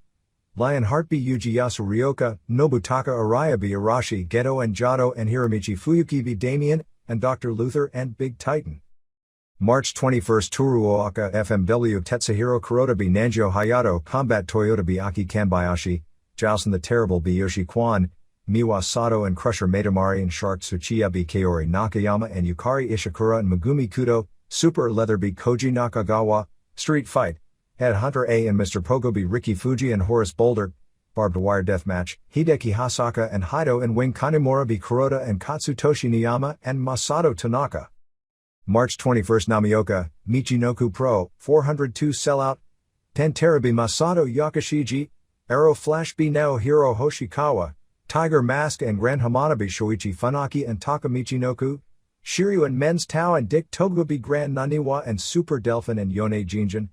S1: Lionheart be Yujiyasu Ryoka, Nobutaka Araya be Arashi Geto and Jado and Hiromichi Fuyuki be Damien, and Dr. Luther and Big Titan. March 21st Toru Oaka FMW Tetsuhiro Kuroda be Nanjo Hayato, Combat Toyota be Aki Kanbayashi, Joustin the Terrible be Yoshi Kwan, Miwa Sato and Crusher Matamari and Shark Tsuchiya be Kaori Nakayama and Yukari Ishikura and Megumi Kudo, Super Leather be Koji Nakagawa, Street Fight, Headhunter A and Mr. Pogo be Ricky Fuji and Horace Boulder, Barbed Wire Deathmatch, Hideki Hasaka and Haido and Wing Kanemura be Kuroda and Katsutoshi Niyama and Masato Tanaka. March 21st Namioka, Michinoku Pro, 402 sellout, Pantera be Masato Yakashiji, Arrow Flash be Naohiro Hoshikawa, Tiger Mask and Grand Hamada be Shoichi Funaki and Taka Michinoku, Shiryu and Men's Tao and Dick Togo be Grand Naniwa and Super Delphin and Yone Jinjin.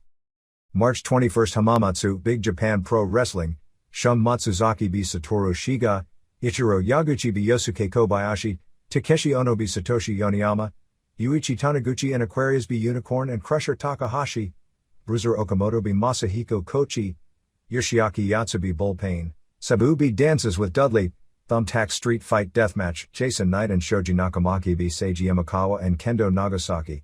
S1: March 21st Hamamatsu, Big Japan Pro Wrestling, Shun Matsuzaki be Satoru Shiga, Ichiro Yaguchi be Yosuke Kobayashi, Takeshi Ono be Satoshi Yoniyama, Yuichi Taniguchi and Aquarius be Unicorn and Crusher Takahashi, Bruiser Okamoto be Masahiko Kochi, Yoshiaki Yatsu be Bullpain, Sabu be Dances with Dudley, Thumbtack Street Fight Deathmatch, Jason Knight and Shoji Nakamaki be Seiji Yamakawa and Kendo Nagasaki.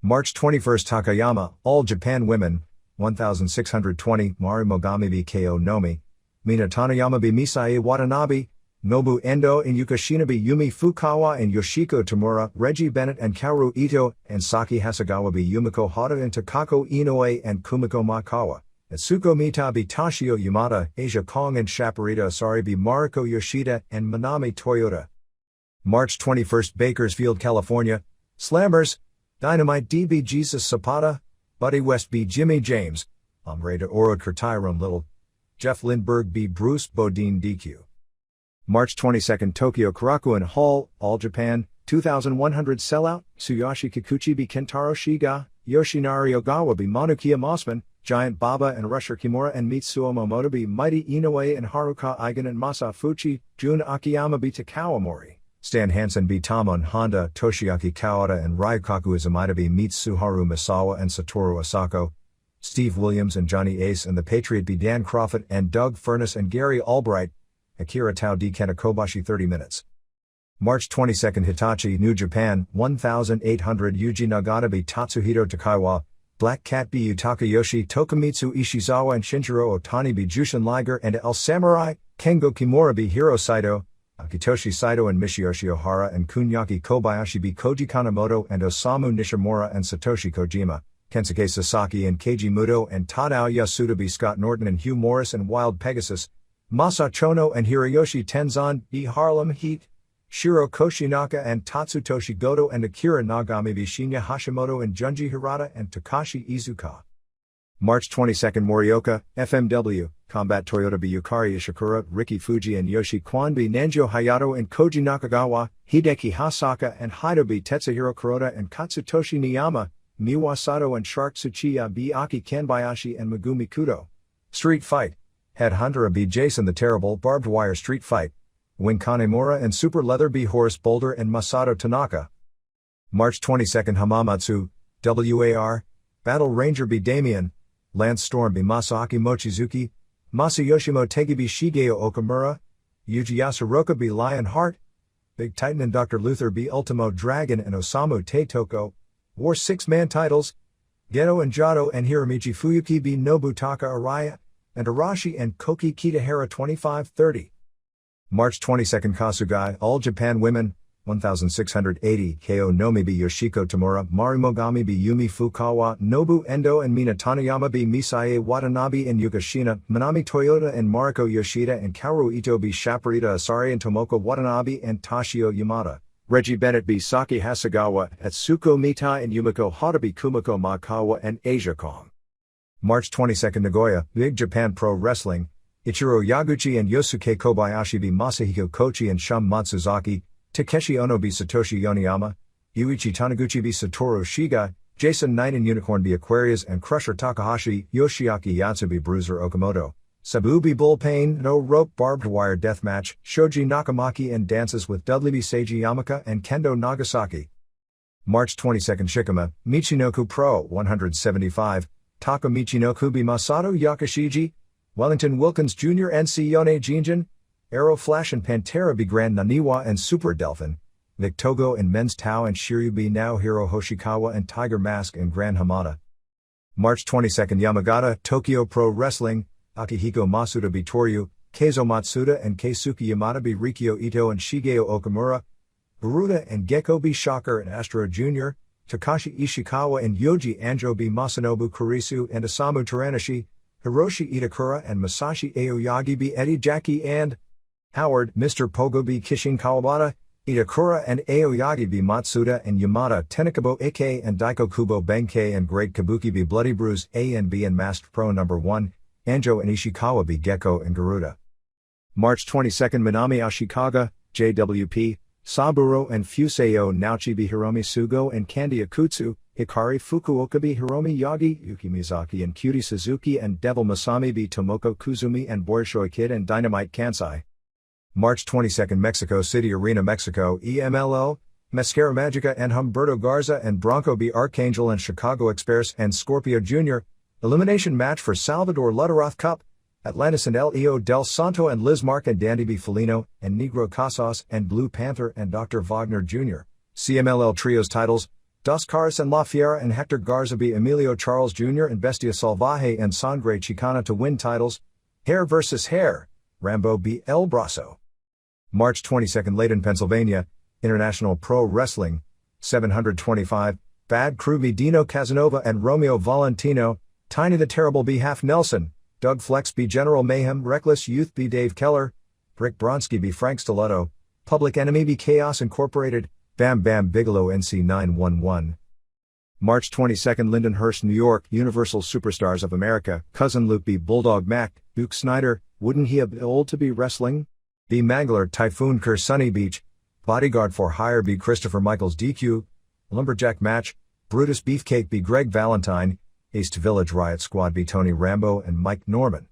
S1: March 21st Takayama, All Japan Women, 1620, Mari Mogami be Ko Nomi, Mina Tanayama be Misai Watanabe, Nobu Endo and Yukashina be Yumi Fukawa and Yoshiko Tamura, Reggie Bennett and Kaoru Ito, and Saki Hasegawa be Yumiko Hata and Takako Inoue and Kumiko Makawa, Atsuko Mita be Tashio Yamada, Asia Kong and Shaparita Asari be Mariko Yoshida and Manami Toyota. March 21st Bakersfield, California, Slammers, Dynamite D be Jesus Zapata, Buddy West be Jimmy James, Ombre de Oro Tyrone Little, Jeff Lindbergh be Bruce Bodine DQ. March 22nd Tokyo Korakuen Hall, All Japan, 2100 sellout, Tsuyoshi Kikuchi be Kentaro Shiga, Yoshinari Ogawa be Manukia Mossman, Giant Baba and Rusher Kimura and Mitsuo Momoto be Mighty Inoue and Haruka Eigen and Masa Fuchi, Jun Akiyama be Takao Mori, Stan Hansen be Tamon Honda, Toshiaki Kawada and Ryukaku Izumida be Mitsuharu Misawa and Satoru Asako, Steve Williams and Johnny Ace and the Patriot be Dan Crawford and Doug Furness and Gary Albright, Akira Tao D. Kenta Kobashi 30 minutes. March 22nd Hitachi, New Japan, 1800 Yuji Nagata be Tatsuhito Takaiwa, Black Cat be Yutaka Yoshi Tokumitsu Ishizawa and Shinjiro Otani be Jushin Liger and El Samurai, Kengo Kimura be Hiro Saito, Akitoshi Saito and Michiyoshi Ohara and Kunyaki Kobayashi be Koji Kanemoto and Osamu Nishimura and Satoshi Kojima, Kensuke Sasaki and Keiji Muto and Tadao Yasuda be Scott Norton and Hugh Morris and Wild Pegasus, Masa Chono and Hiroyoshi Tenzan be Harlem Heat, Shiro Koshinaka and Tatsutoshi Goto and Akira Nagami be Shinya Hashimoto and Junji Hirata and Takashi Iizuka. March 22, Morioka, FMW, Combat Toyota B. Yukari Ishikura, Riki Fuji and Yoshi Kwan B. Nanjo Hayato and Koji Nakagawa, Hideki Hasaka and Hido B. Tetsuhiro Kuroda and Katsutoshi Niyama, Miwa Sato and Shark Tsuchiya B. Aki Kanbayashi and Megumi Kudo. Street Fight. Headhunter B. Jason the Terrible Barbed Wire Street Fight. Wing Kanemura and Super Leather B. Horace Boulder and Masato Tanaka. March 22, Hamamatsu, WAR, Battle Ranger B. Damien, Lance Storm B. Masaaki Mochizuki, Masayoshi Motegi B. Shigeo Okamura, Yuji Yasuroka B. Lion Hart, Big Titan and Dr. Luther B. Ultimo Dragon and Osamu Teitoko, War 6-man titles, Geto and Jado and Hiromichi Fuyuki B. Nobutaka Araya, and Arashi and Koki Kitahara 25-30. March 22, Kasugai, All Japan Women, 1680, Keo Nomi B. Yoshiko Tamura, Marimogami B. Yumi Fukawa, Nobu Endo and Mina Tanayama B. Misae Watanabe and Yukashina, Manami Toyota and Mariko Yoshida and Kaoru Ito B. Shaparita Asari and Tomoko Watanabe and Tashio Yamada, Reggie Bennett B. Saki Hasegawa, Atsuko Mitai and Yumiko Hata B. Kumiko Makawa and Asia Kong. March 22, Nagoya, Big Japan Pro Wrestling, Ichiro Yaguchi and Yosuke Kobayashi B. Masahiko Kochi and Shun Matsuzaki, Takeshi Ono B. Satoshi Yoniyama, Yuichi Taniguchi B. Satoru Shiga, Jason Knight and Unicorn B. Aquarius and Crusher Takahashi, Yoshiaki Yatsu B. Bruiser Okamoto, Sabu B. Bullpain, No Rope Barbed Wire Deathmatch, Shoji Nakamaki and Dances with Dudley B. Seiji Yamaka and Kendo Nagasaki. March 22, Shikama, Michinoku Pro 175, Taka Michinoku B. Masato Yakashiji, Wellington Wilkins Jr. and Yone Jinjin, Arrow Flash and Pantera B. Grand Naniwa and Super Delphin, Vic Togo and Men's Tao and Shiryu B. Naohiro Hoshikawa and Tiger Mask and Grand Hamada. March 22, Yamagata, Tokyo Pro Wrestling, Akihiko Masuda B. Toryu, Keizo Matsuda and Keisuke Yamada B. Rikyo Ito and Shigeo Okamura, Garuda and Gecko B. Shocker and Astro Jr., Takashi Ishikawa and Yoji Anjo B. Masanobu Kurisu and Osamu Teranishi, Hiroshi Itakura and Masashi Aoyagi B. Eddie Jackie and Howard, Mr. Pogo B. Kishin Kawabata, Itakura and Aoyagi B. Matsuda and Yamada Tenakabo AK and Daiko Kubo Benkei and Great Kabuki B. Bloody Bruise A and B and Masked Pro No. 1, Anjo and Ishikawa B. Gecko and Garuda. March 22, Minami Ashikaga, JWP, Saburo and Fuseo Naochi B. Hiromi Sugo and Kandi Akutsu, Hikari Fukuoka B. Hiromi Yagi, Yuki Mizaki and Cutie Suzuki and Devil Masami B. Tomoko Kuzumi and Boyshoi Kid and Dynamite Kansai. March 22, Mexico City Arena Mexico EMLO, Mascara Magica and Humberto Garza and Bronco B. Archangel and Chicago Express and Scorpio Jr., elimination match for Salvador Luteroth Cup, Atlantis and Leo Del Santo and Liz Mark and Dandy B. Felino and Negro Casas and Blue Panther and Dr. Wagner Jr., CMLL Trios titles, Dos Caras and La Fiera and Hector Garza B. Emilio Charles Jr. and Bestia Salvaje and Sangre Chicana to win titles, Hair vs. Hair, Rambo B. El Brazo. March 22, Layton, Pennsylvania, International Pro Wrestling, 725, Bad Crew B. Dino Casanova and Romeo Valentino, Tiny the Terrible B. Half Nelson, Doug Flex B. General Mayhem, Reckless Youth B. Dave Keller, Brick Bronsky B. Frank Stiletto, Public Enemy B. Chaos Incorporated, Bam Bam Bigelow NC 911. March 22, Lindenhurst, New York, Universal Superstars of America, Cousin Luke B. Bulldog Mac, Duke Snyder, Wouldn't He Be Old to Be Wrestling? B. Mangler, Typhoon Kerr, Sunny Beach, Bodyguard for Hire B. Christopher Michaels DQ, Lumberjack Match, Brutus Beefcake B. Greg Valentine, East Village Riot Squad B. Tony Rambo and Mike Norman.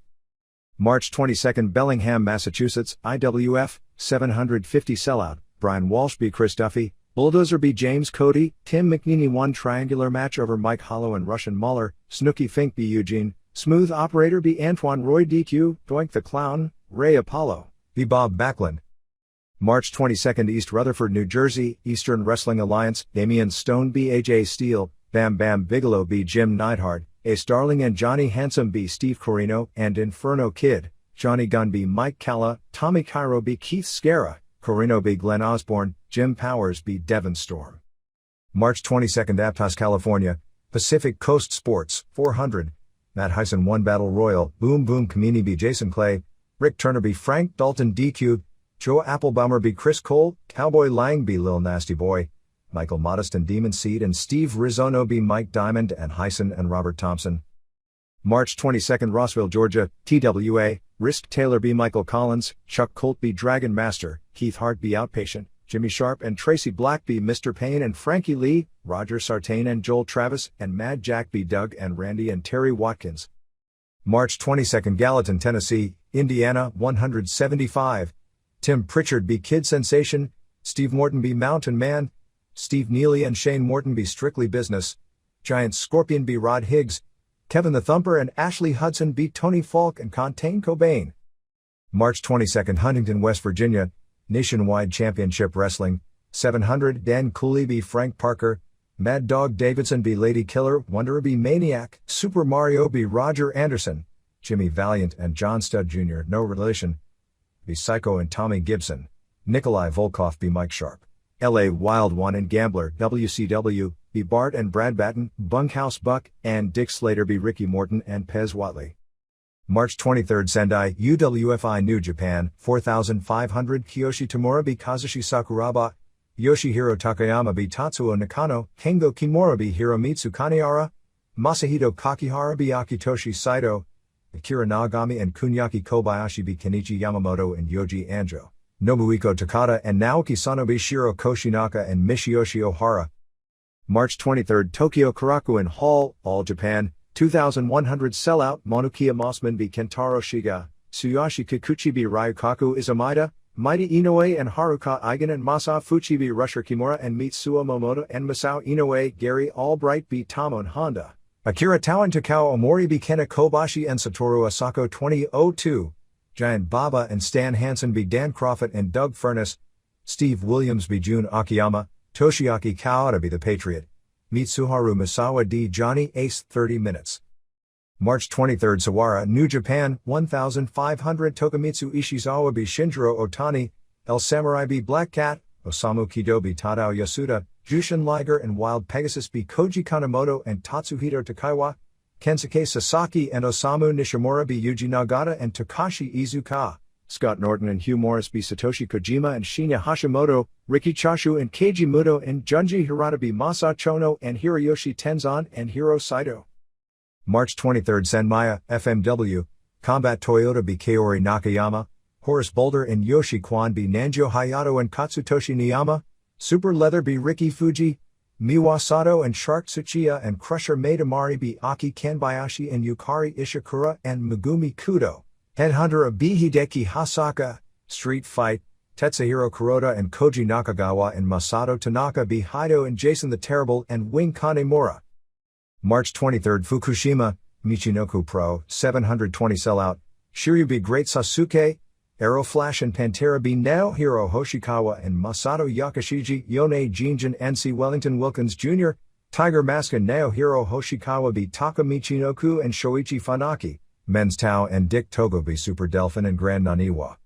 S1: March 22, Bellingham, Massachusetts, IWF, 750 Sellout, Brian Walsh B. Chris Duffy, Bulldozer B. James Cody, Tim McNeely. 1 triangular match over Mike Hollow and Russian Mahler, Snooky Fink B. Eugene, Smooth Operator B. Antoine Roy DQ, Doink the Clown, Ray Apollo, B. Bob Backlund. March 22, East Rutherford, New Jersey, Eastern Wrestling Alliance, Damian Stone B. AJ Steele, Bam Bam Bigelow B. Jim Neidhart, Ace Darling and Johnny Handsome B. Steve Corino and Inferno Kid, Johnny Gunn B. Mike Calla, Tommy Cairo B. Keith Scarra, Corino B. Glenn Osborne, Jim Powers B. Devon Storm. March 22, Aptos, California, Pacific Coast Sports, 400, Matt Hyson 1 Battle Royal, Boom Boom Kamini B. Jason Clay, Rick Turner B. Frank Dalton DQ, Joe Applebaumer B. Chris Cole, Cowboy Lang B. Lil Nasty Boy, Michael Modest and Demon Seed and Steve Rizzono B. Mike Diamond and Hyson and Robert Thompson. March 22, Rossville, Georgia, TWA, Risk Taylor B. Michael Collins, Chuck Colt B. Dragon Master, Keith Hart B. Outpatient, Jimmy Sharp and Tracy Black B. Mr. Payne and Frankie Lee, Roger Sartain and Joel Travis, and Mad Jack B. Doug and Randy and Terry Watkins. March 22, Gallatin, Tennessee, Indiana, 175. Tim Pritchard B. Kid Sensation, Steve Morton B. Mountain Man, Steve Neely and Shane Morton B. Strictly Business, Giant Scorpion B. Rod Higgs, Kevin the Thumper and Ashley Hudson beat Tony Falk and Contain Cobain. March 22, Huntington, West Virginia, Nationwide Championship Wrestling, 700, Dan Cooley b. Frank Parker, Mad Dog Davidson b. Lady Killer, Wonder b. Maniac, Super Mario b. Roger Anderson, Jimmy Valiant and John Studd Jr., no relation, b. Psycho and Tommy Gibson, Nikolai Volkov b. Mike Sharp, L.A. Wild One and Gambler, WCW, B. Bart and Brad Batten, Bunkhouse Buck, and Dick Slater b. Ricky Morton and Pez Watley. March 23, Sendai, UWFI New Japan, 4,500, Kiyoshi Tamura b. Kazushi Sakuraba, Yoshihiro Takayama b. Tatsuo Nakano, Kengo Kimura b. Hiromitsu Kanehara, Masahito Kakihara b. Akitoshi Saito, Akira Nagami and Kunyaki Kobayashi b. Kenichi Yamamoto and Yoji Anjo, Nobuhiko Takada and Naoki Sano b. Shiro Koshinaka and Michiyoshi Ohara. March 23, Tokyo Korakuen Hall, All Japan, 2,100 sellout, Monokia Mossman b. Kentaro Shiga, Tsuyoshi Kikuchi b. Ryukaku Izumida, Mighty Inoue and Haruka Eigen and Masa Fuchi b. Rusher Kimura and Mitsuo Momoto and Masao Inoue, Gary Albright b. Tamon Honda, Akira Tao and Takao Omori b. Kena Kobashi and Satoru Asako 2002, Giant Baba and Stan Hansen b. Dan Crawford and Doug Furness, Steve Williams b. Jun Akiyama, Toshiaki Kawada b. The Patriot, Mitsuharu Misawa d. Johnny Ace 30 minutes. March 23, Sawara, New Japan, 1,500 Tokumitsu Ishizawa b. Shinjiro Otani, El Samurai b. Black Cat, Osamu Kido b. Tadao Yasuda, Jushin Liger and Wild Pegasus b. Koji Kanemoto and Tatsuhito Takaiwa, Kensuke Sasaki and Osamu Nishimura b. Yuji Nagata and Takashi Iizuka, Scott Norton and Hugh Morris b. Satoshi Kojima and Shinya Hashimoto, Riki Chashu and Keiji Muto and Junji Hirata b. Masa Chono and Hiroyoshi Tenzan and Hiro Saito. March 23, Senmaya, FMW, Combat Toyota b. Kaori Nakayama, Horace Boulder and Yoshi Kwan b. Nanjo Hayato and Katsutoshi Niyama, Super Leather b. Riki Fuji, Miwa Sato and Shark Tsuchiya and Crusher Maidamari b. Aki Kanbayashi and Yukari Ishikura and Megumi Kudo, Headhunter of b. Hideki Hasaka, Street Fight, Tetsuhiro Kuroda and Koji Nakagawa and Masato Tanaka b. Haido and Jason the Terrible and Wing Kanemura. March 23, Fukushima, Michinoku Pro, 720 sellout, Shiryu b. Great Sasuke, Arrow Flash and Pantera b. Naohiro Hoshikawa and Masato Yakashiji, Yone Jinjin NC Wellington Wilkins Jr., Tiger Mask and Naohiro Hoshikawa b. Taka Michinoku and Shoichi Funaki, Men's Tao and Dick Togo b. Super Delphin and Grand Naniwa.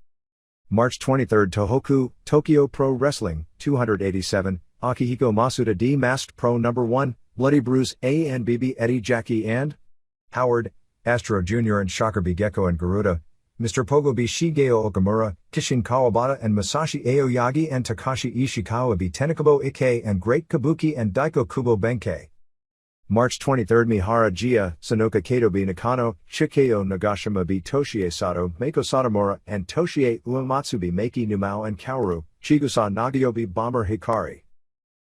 S1: March 23, Tohoku, Tokyo Pro Wrestling, 287, Akihiko Masuda D. Masked Pro No. 1, Bloody Bruise A and BB Eddie Jackie and Howard, Astro Jr. and Shocker B. Gecko and Garuda, Mr. Pogo B. Shigeo Okamura, Kishin Kawabata and Masashi Aoyagi and Takashi Ishikawa B. Tenkubo Ike and Great Kabuki and Daiko Kubo Benkei. March 23, Mihara Jia, Sanoka Kato b. Nakano, Shikeo Nagashima b. Toshie Sato, Meiko Satomura, and Toshie Uematsu b. Meiki Numao and Kaoru, Chigusa Nagio b. Bomber Hikari.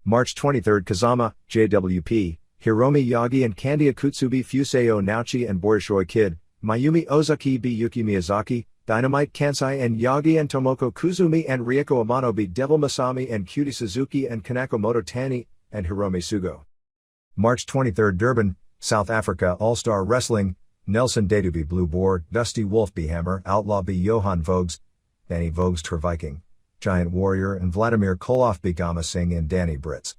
S1: March 23, Kazama, JWP, Hiromi Yagi and Candia Kutsubi Fuseo Naochi and Borishoi Kid, Mayumi Ozaki b. Yuki Miyazaki, Dynamite Kansai and Yagi and Tomoko Kuzumi and Rieko Amano b. Devil Masami and Cutie Suzuki and Kanako Mototani, and Hiromi Sugo. March 23, Durban, South Africa All-Star Wrestling, Nelson Dadu b. Blue Boar, Dusty Wolf b. Hammer, Outlaw b. Johan Vogues, Danny Vogues Ter Viking, Giant Warrior and Vladimir Koloff b. Gama Singh and Danny Brits.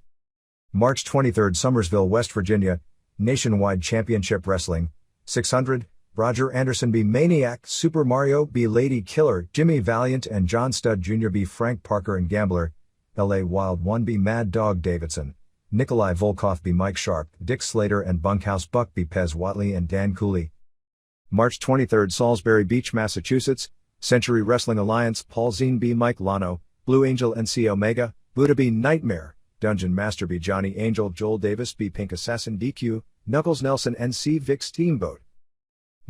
S1: March 23, Somersville, West Virginia, Nationwide Championship Wrestling, 600, Roger Anderson b. Maniac, Super Mario b. Lady Killer, Jimmy Valiant and John Studd Jr. b. Frank Parker and Gambler, L.A. Wild 1 b. Mad Dog Davidson, Nikolai Volkov b. Mike Sharp, Dick Slater and Bunkhouse Buck b. Pez Watley and Dan Cooley. March 23, Salisbury Beach, Massachusetts, Century Wrestling Alliance, Paul Zine b. Mike Lano, Blue Angel NC Omega, Buddha b. Nightmare, Dungeon Master b. Johnny Angel, Joel Davis b. Pink Assassin DQ, Knuckles Nelson NC Vic Steamboat,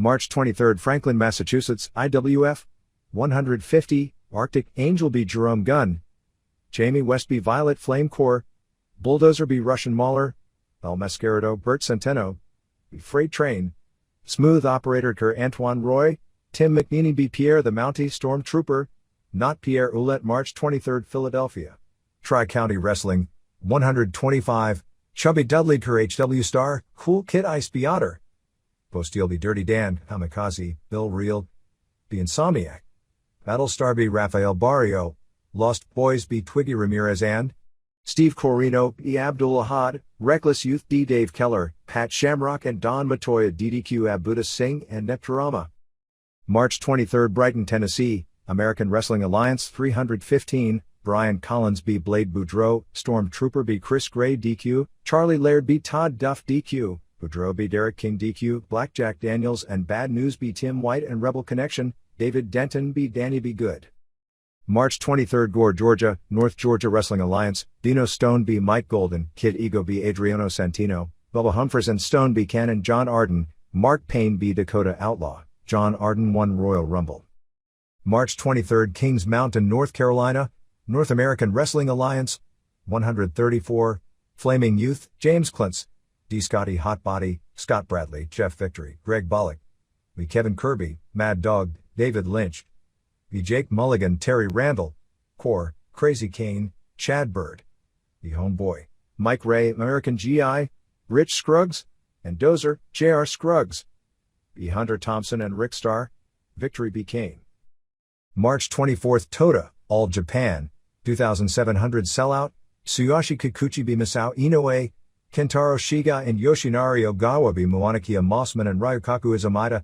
S1: March 23, Franklin, Massachusetts, IWF. 150, Arctic Angel B. Jerome Gunn. Jamie West B. Violet Flame Corps. Bulldozer B. Russian Mauler. El Mascarado Bert Centeno. B. Freight Train. Smooth Operator Kerr Antoine Roy. Tim McNeely B. Pierre the Mountie Stormtrooper. Not Pierre Ouellette. March 23, Philadelphia. Tri-County Wrestling. 125, Chubby Dudley Kerr HW Star. Cool Kid Ice B. Otter. Posteel B. Dirty Dan. Kamikaze. Bill Reel. B. Insomniac. Battlestar B. Rafael Barrio. Lost Boys B. Twiggy Ramirez and Steve Corino B. Abdul Ahad. Reckless Youth D. Dave Keller. Pat Shamrock and Don Matoya DDQ Abuda Singh and Nepturama. March 23, Brighton, Tennessee. American Wrestling Alliance. 315, Brian Collins B. Blade Boudreaux. Stormtrooper B. Chris Gray DQ. Charlie Laird B. Todd Duff DQ. Boudreaux B. Derek King DQ. Blackjack Daniels and Bad News B. Tim White and Rebel Connection. David Denton B. Danny B. Good. March 23, Gore, Georgia. North Georgia Wrestling Alliance. Dino Stone B. Mike Golden. Kid Ego B. Adriano Santino. Bubba Humphries and Stone B. Cannon John Arden. Mark Payne B. Dakota Outlaw. John Arden won Royal Rumble. March 23, Kings Mountain, North Carolina. North American Wrestling Alliance. 134, Flaming Youth. James Clintz. D. Scotty Hotbody. Scott Bradley. Jeff Victory. Greg Bollock. B. Kevin Kirby. Mad Dog. David Lynch. B. Jake Mulligan. Terry Randall. Core. Crazy Kane. Chad Bird. B. Homeboy. Mike Ray. American GI. Rich Scruggs. And Dozer. J.R. Scruggs. B. Hunter Thompson and Rick Starr. Victory B. Kane. March 24, Toda, All Japan. 2,700 Sellout. Tsuyoshi Kikuchi B. Misao Inoue. Kentaro Shiga and Yoshinari Ogawa B. Moanakia Mossman and Ryukaku Izumida.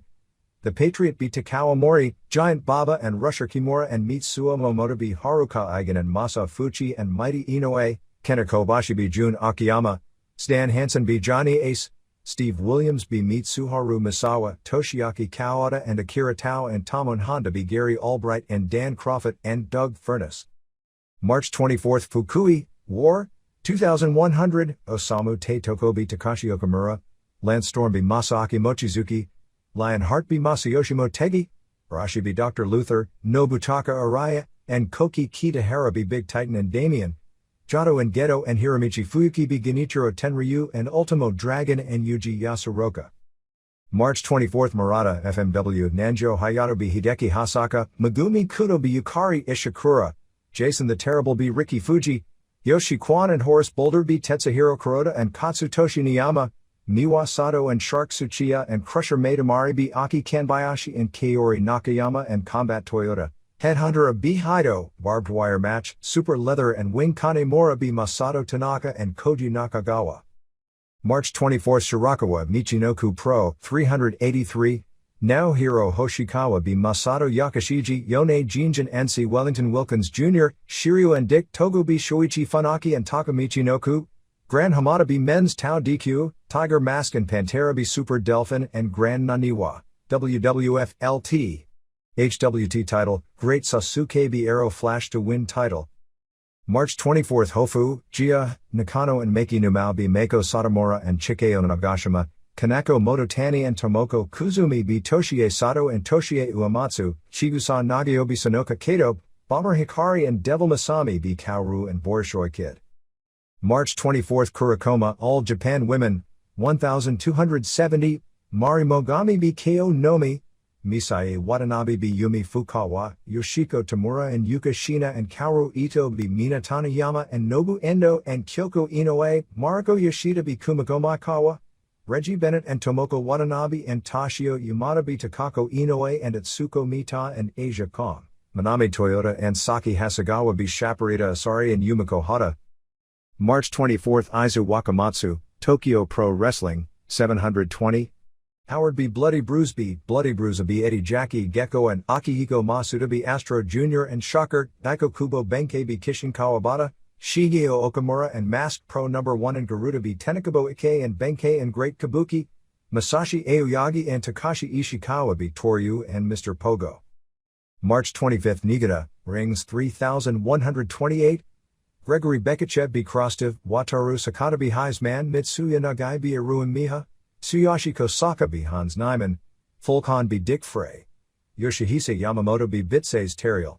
S1: The Patriot B. Takawa Mori. Giant Baba and Rusher Kimura and Mitsuo Momoto B. Haruka Eigen and Masa Fuchi and Mighty Inoue. Kenta Kobashi B. Jun Akiyama. Stan Hansen B. Johnny Ace. Steve Williams B. Mitsuharu Misawa, Toshiaki Kawada and Akira Tao and Tamon Honda B. Gary Albright and Dan Crawford and Doug Furness. March 24, Fukui, War. 2,100, Osamu Teitoko B. Takashi Okamura. Lance Storm B. Masaaki Mochizuki. Lionheart B. Masayoshi Motegi. Arashi B. Dr. Luther, Nobutaka Araya, and Koki Kitahara B. Big Titan and Damien. Jado and Geto and Hiromichi Fuyuki B. Genichiro Tenryu and Ultimo Dragon and Yuji Yasuroka. March 24, Murata FMW Nanjo Hayato B. Hideki Hasaka, Megumi Kudo B. Yukari Ishikura, Jason the Terrible B. Riki Fuji, Yoshi Kwan and Horace Boulder B. Tetsuhiro Kuroda and Katsutoshi Niyama, Miwa Sato and Shark Tsuchiya and Crusher Maidamari B. Aki Kanbayashi and Kaori Nakayama and Combat Toyota. Headhunter of B. Haido, Barbed Wire Match, Super Leather and Wing Kanemura B. Masato Tanaka and Koji Nakagawa. March 24, Shirakawa Michinoku Pro, 383, Naohiro Hoshikawa B. Masato Yakashiji, Yone Jinjin NC Wellington Wilkins Jr., Shiryu and Dick Togo B. Shoichi Funaki and Taka Michinoku, Gran Hamada B. Men's Tau DQ, Tiger Mask and Pantera B. Super Delphin and Gran Naniwa, WWF LT. HWT title, Great Sasuke B. Arrow Flash to win title. March 24, Hofu, Jia, Nakano and Meiki Numao B. Meiko Satomura and Chikeo Nagashima, Kanako Mototani and Tomoko Kuzumi B. Toshie Sato and Toshie Uematsu, Chigusa Nagayobi Sonoka Kato, Bomber Hikari and Devil Masami B. Kaoru and Borishoy Kid. March 24, Kurokoma, All Japan Women, 1,270, Mari Mogami B. Ko Nomi, Misae Watanabe B. Yumi Fukawa, Yoshiko Tamura and Yuka Shina and Kaoru Ito B. Mina Taniyama and Nobu Endo and Kyoko Inoue, Mariko Yoshida B. Kumiko Maikawa, Reggie Bennett and Tomoko Watanabe and Toshio Yamada B. Takako Inoue and Atsuko Mita and Asia Kong, Manami Toyota and Saki Hasegawa B. Shaparita Asari and Yumiko Hata. March 24, Aizu Wakamatsu, Tokyo Pro Wrestling, 720, Howard B. Bloody Bruise B. Eddie Jackie Gecko and Akihiko Masuda B. Astro Jr. and Shocker, Daiko Kubo Benkei B. Kishin Kawabata, Shigeo Okamura and Masked Pro No. 1 and Garuda B. Tenekubo Ike and Benkei and Great Kabuki, Masashi Aoyagi and Takashi Ishikawa B. Toryu and Mr. Pogo. March 25, Niigata, Rings 3,128, Gregory Bekachev B. Krostiv, Wataru Sakata B. Heisman Mitsuya Nagai B. Arun Miha, Tsuyoshi Kosaka B. Hans Nyman, Fulcon beat Dick Frey. Yoshihisa Yamamoto beat Bitsays Teriel.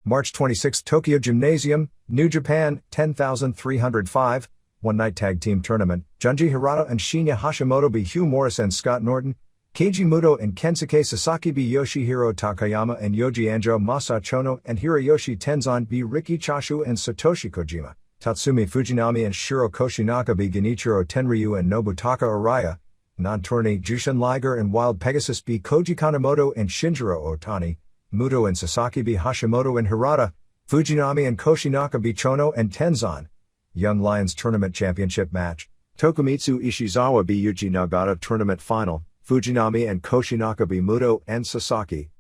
S1: March 26, Tokyo Gymnasium, New Japan, 10,305. One-night tag team tournament, Junji Hirata and Shinya Hashimoto beat Hugh Morris and Scott Norton. Keiji Muto and Kensuke Sasaki beat Yoshihiro Takayama and Yoji Anjo. Masa Chono and Hiroyoshi Tenzan beat Riki Choshu and Satoshi Kojima. Tatsumi Fujinami and Shiro Koshinaka beat Genichiro Tenryu and Nobutaka Araya. Non-tourney, Jushin Liger and Wild Pegasus beat Koji Kanemoto and Shinjiro Otani. Muto and Sasaki beat Hashimoto and Hirata. Fujinami and Koshinaka beat Chono and Tenzan. Young Lions Tournament Championship match, Tokumitsu Ishizawa beat Yuji Nagata. Tournament final, Fujinami and Koshinaka beat Muto and Sasaki.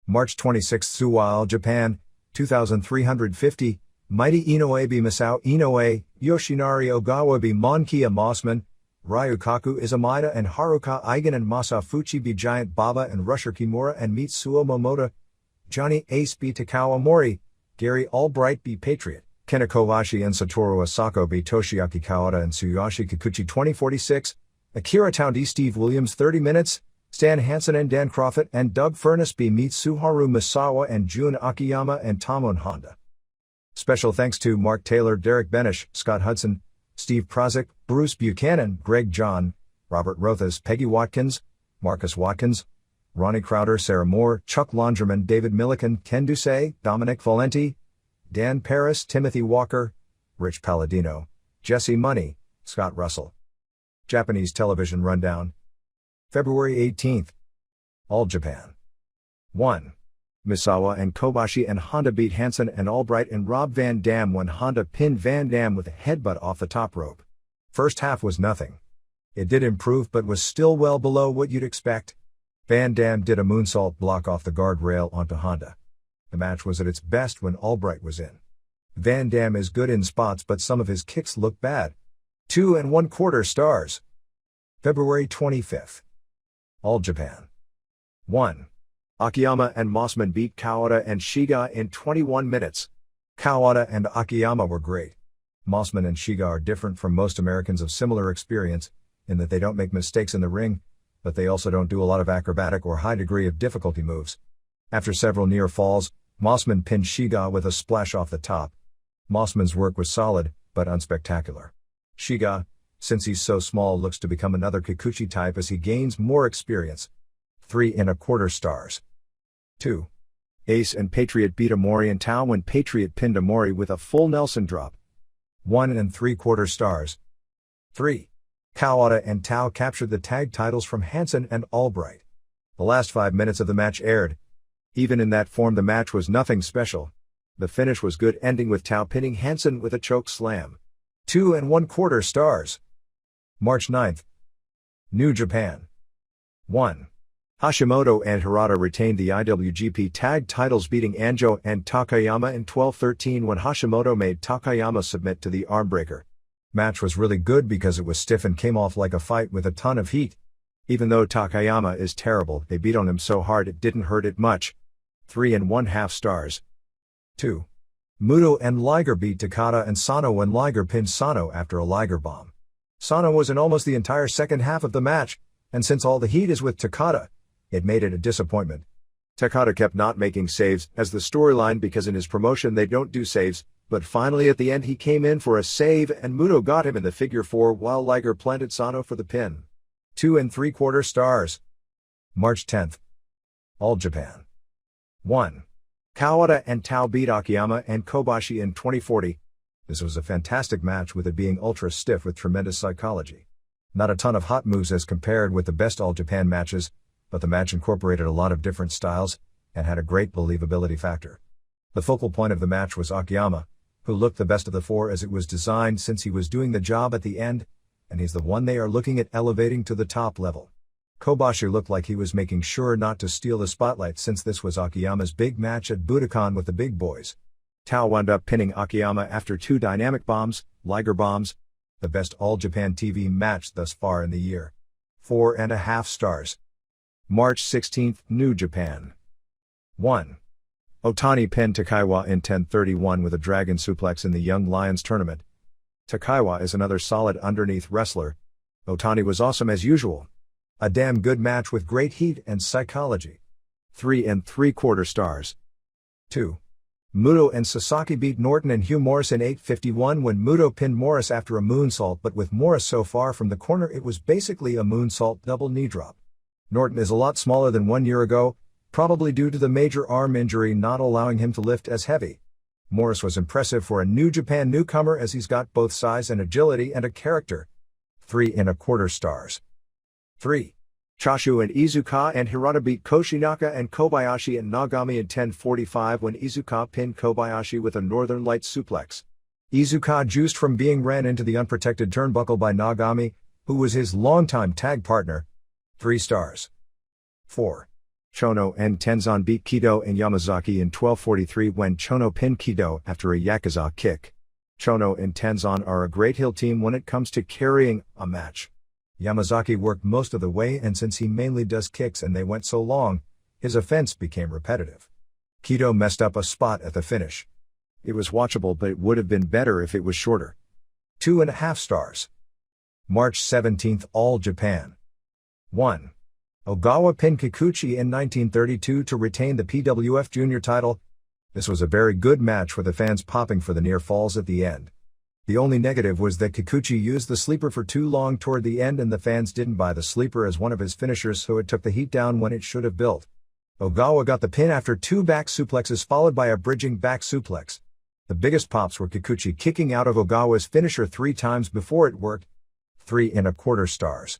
S1: March 26, Suwa All Japan, 2,350, Mighty Inoue beat Masao Inoue, Yoshinari Ogawa beat Monkia Mossman. Ryukaku Izumida and Haruka Eigen and Masafuchi beat Giant Baba and Rusher Kimura and Mitsuo Momota. Johnny Ace beat Takawa Mori. Gary Albright beat Patriot. Kena Kobashi and Satoru Asako beat Toshiaki Kawada and Tsuyoshi Kikuchi. 2046. Akira Towndy Steve Williams 30 minutes. Stan Hansen and Dan Crawford and Doug Furness beat Mitsuharu Misawa and Jun Akiyama and Tamon Honda. Special thanks to Mark Taylor, Derek Benish, Scott Hudson, Steve Prozik, Bruce Buchanan, Greg John, Robert Rothas, Peggy Watkins, Marcus Watkins, Ronnie Crowder, Sarah Moore, Chuck Longerman, David Milliken, Ken Doucet, Dominic Valenti, Dan Paris, Timothy Walker, Rich Palladino, Jesse Money, Scott Russell. Japanese Television Rundown. February 18th. All Japan. 1. Misawa and Kobashi and Honda beat Hansen and Albright and Rob Van Dam when Honda pinned Van Dam with a headbutt off the top rope. First half was nothing. It did improve but was still well below what you'd expect. Van Dam did a moonsault block off the guardrail onto Honda. The match was at its best when Albright was in. Van Dam is good in spots but some of his kicks look bad. 2 1/4 stars. February 25th. All Japan. 1. Akiyama and Mossman beat Kawada and Shiga in 21 minutes. Kawada and Akiyama were great. Mossman and Shiga are different from most Americans of similar experience, in that they don't make mistakes in the ring, but they also don't do a lot of acrobatic or high degree of difficulty moves. After several near falls, Mossman pinned Shiga with a splash off the top. Mossman's work was solid, but unspectacular. Shiga, since he's so small, looks to become another Kikuchi type as he gains more experience. 3 1/4 stars. 2. Ace and Patriot beat Amori and Tao when Patriot pinned Amori with a full Nelson drop. 1 3/4 stars. 3. Kawada and Tao captured the tag titles from Hansen and Albright. The last 5 minutes of the match aired. Even in that form the match was nothing special. The finish was good, ending with Tao pinning Hansen with a choke slam. 2 1/4 stars. March 9th. New Japan. 1. Hashimoto and Hirata retained the IWGP Tag titles, beating Anjo and Takayama in 12-13 when Hashimoto made Takayama submit to the armbreaker. Match was really good because it was stiff and came off like a fight with a ton of heat. Even though Takayama is terrible, they beat on him so hard it didn't hurt it much. 3 1/2 stars. 2. Muto and Liger beat Takada and Sano when Liger pinned Sano after a Liger bomb. Sano was in almost the entire second half of the match, and since all the heat is with Takada, it made it a disappointment. Takada kept not making saves as the storyline because in his promotion they don't do saves, but finally at the end he came in for a save and Muto got him in the figure 4 while Liger planted Sano for the pin. 2 3/4 stars. March 10th. All Japan. 1. Kawada and Tao beat Akiyama and Kobashi in 2040. This was a fantastic match with it being ultra stiff with tremendous psychology. Not a ton of hot moves as compared with the best All Japan matches, but the match incorporated a lot of different styles, and had a great believability factor. The focal point of the match was Akiyama, who looked the best of the 4 as it was designed since he was doing the job at the end, and he's the one they are looking at elevating to the top level. Kobashi looked like he was making sure not to steal the spotlight since this was Akiyama's big match at Budokan with the big boys. Tao wound up pinning Akiyama after 2 dynamic bombs, Liger bombs. The best All Japan TV match thus far in the year. 4 1/2 stars. March 16th, New Japan. 1. Otani pinned Takaiwa in 10:31 with a dragon suplex in the Young Lions tournament. Takaiwa is another solid underneath wrestler. Otani was awesome as usual. A damn good match with great heat and psychology.
S2: 3 3/4 stars.
S1: 2. Muto and Sasaki beat Norton and Hugh Morris in 8:51 when Muto pinned Morris after a moonsault, but with Morris so far from the corner it was basically a moonsault double knee drop. Norton is a lot smaller than 1 year ago, probably due to the major arm injury not allowing him to lift as heavy. Morris was impressive for a New Japan newcomer as he's got both size and agility and a character. 3 1/4 stars. 3.
S2: Choshu and Iizuka and Hirata beat Koshinaka and Kobayashi and Nagami in 10:45 when Iizuka pinned Kobayashi with a Northern Lights suplex.
S1: Iizuka juiced from being ran into the unprotected turnbuckle by Nagami, who was his longtime tag partner. 3 stars. 4.
S2: Chono and Tenzan beat Kido and Yamazaki in 12:43 when Chono pinned Kido after a Yakuza kick. Chono and Tenzan are a great heel team when it comes to carrying a match.
S1: Yamazaki worked most of the way, and since he mainly does kicks and they went so long, his offense became repetitive. Kido messed up a spot at the finish.
S2: It was watchable, but it would have been better if it was shorter.
S1: 2.5 stars. March 17th, All Japan. 1. Ogawa pinned Kikuchi in 1932 to retain the PWF Junior title. This was a very good match with the fans popping for the near falls at the end. The only negative was that Kikuchi used the sleeper for too long toward the end and the fans didn't buy the sleeper as one of his finishers, so it took the heat down when it should have built. Ogawa got the pin after 2 back suplexes followed by a bridging back suplex. The biggest pops were Kikuchi kicking out of Ogawa's finisher 3 times before it worked. 3 1/4 stars.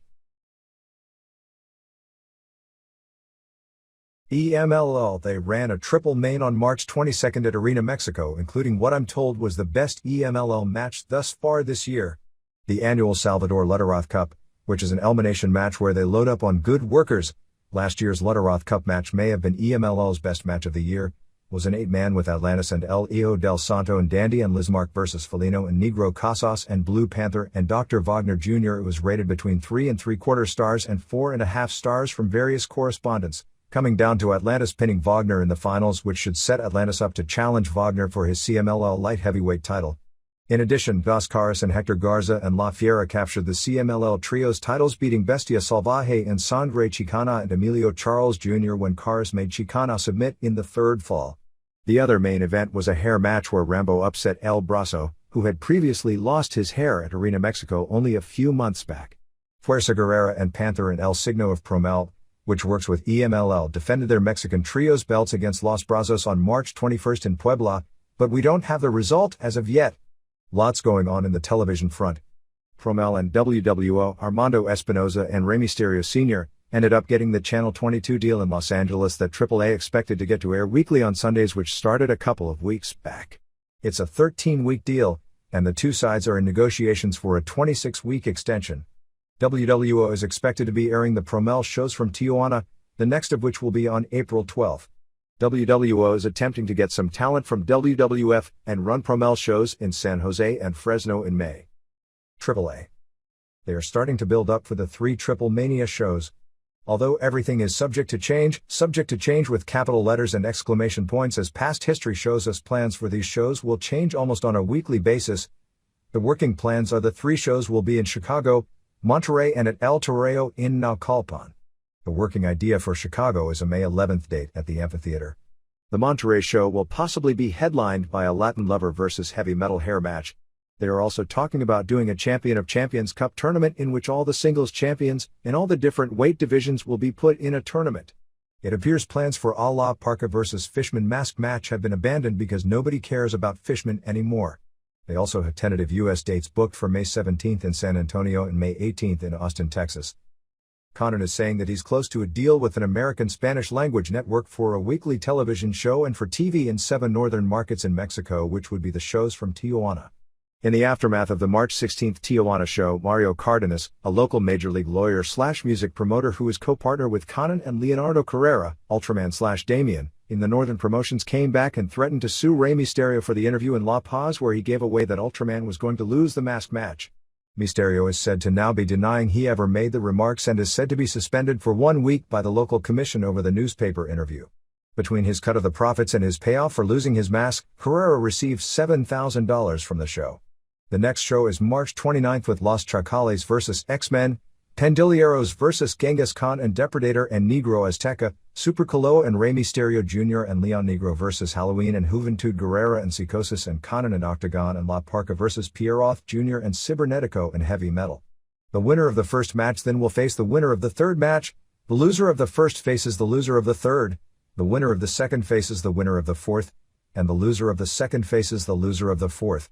S1: EMLL. They ran a triple main on March 22nd at Arena Mexico, including what I'm told was the best EMLL match thus far this year. The annual Salvador Lutteroth Cup, which is an elimination match where they load up on good workers. Last year's Lutteroth Cup match may have been EMLL's best match of the year, was an 8-man with Atlantis and El Hijo del Santo and Dandy and Lizmark versus Felino and Negro Casas and Blue Panther and Dr. Wagner Jr. It was rated between 3 3/4 stars and 4.5 stars from various correspondents, coming down to Atlantis pinning Wagner in the finals, which should set Atlantis up to challenge Wagner for his CMLL light heavyweight title. In addition, Dos Caras and Hector Garza and La Fiera captured the CMLL Trios titles, beating Bestia Salvaje and Sangre Chicana and Emilio Charles Jr. when Caras made Chicana submit in the 3rd fall. The other main event was a hair match where Rambo upset El Brazo, who had previously lost his hair at Arena Mexico only a few months back. Fuerza Guerrera and Panther and El Signo of Promel, which works with EMLL, defended their Mexican Trios belts against Los Brazos on March 21st in Puebla, but we don't have the result as of yet. Lots going on in the television front. Promel and WWO Armando Espinoza and Rey Mysterio Sr. ended up getting the Channel 22 deal in Los Angeles that AAA expected to get to air weekly on Sundays, which started a couple of weeks back. It's a 13-week deal, and the two sides are in negotiations for a 26-week extension. WWO is expected to be airing the Promel shows from Tijuana, the next of which will be on April 12. WWO is attempting to get some talent from WWF and run Promel shows in San Jose and Fresno in May. AAA. They are starting to build up for the 3 Triple Mania shows. Although everything is subject to change with capital letters and exclamation points, as past history shows us, plans for these shows will change almost on a weekly basis. The working plans are the 3 shows will be in Chicago, Monterrey and at El Toreo in Naucalpan. The working idea for Chicago is a May 11th date at the amphitheater. The Monterrey show will possibly be headlined by a Latin Lover versus Heavy Metal hair match. They are also talking about doing a Champion of Champions Cup tournament in which all the singles champions in all the different weight divisions will be put in a tournament. It appears plans for A La Parka versus Fishman masked match have been abandoned because nobody cares about Fishman anymore. They also have tentative U.S. dates booked for May 17th in San Antonio and May 18th in Austin, Texas. Conan is saying that he's close to a deal with an American Spanish-language network for a weekly television show and for TV in 7 northern markets in Mexico, which would be the shows from Tijuana. In the aftermath of the March 16th Tijuana show, Mario Cardenas, a local Major League lawyer/music promoter who is co-partner with Conan and Leonardo Carrera, Ultraman/Damien, in the Northern Promotions, came back and threatened to sue Rey Mysterio for the interview in La Paz where he gave away that Ultraman was going to lose the mask match. Mysterio is said to now be denying he ever made the remarks and is said to be suspended for 1 week by the local commission over the newspaper interview. Between his cut of the profits and his payoff for losing his mask, Carrera received $7,000 from the show. The next show is March 29th with Los Chacales vs. X-Men, Pandilleros vs Genghis Khan and Depredator and Negro Azteca, Super Calo and Rey Mysterio Jr. and Leon Negro vs Halloween and Juventud Guerrera and Psicosis and Conan and Octagon and La Parka vs Pierroth Jr. and Cibernetico and Heavy Metal. The winner of the first match then will face the winner of the third match. The loser of the first faces the loser of the third. The winner of the second faces the winner of the fourth. And the loser of the second faces the loser of the fourth.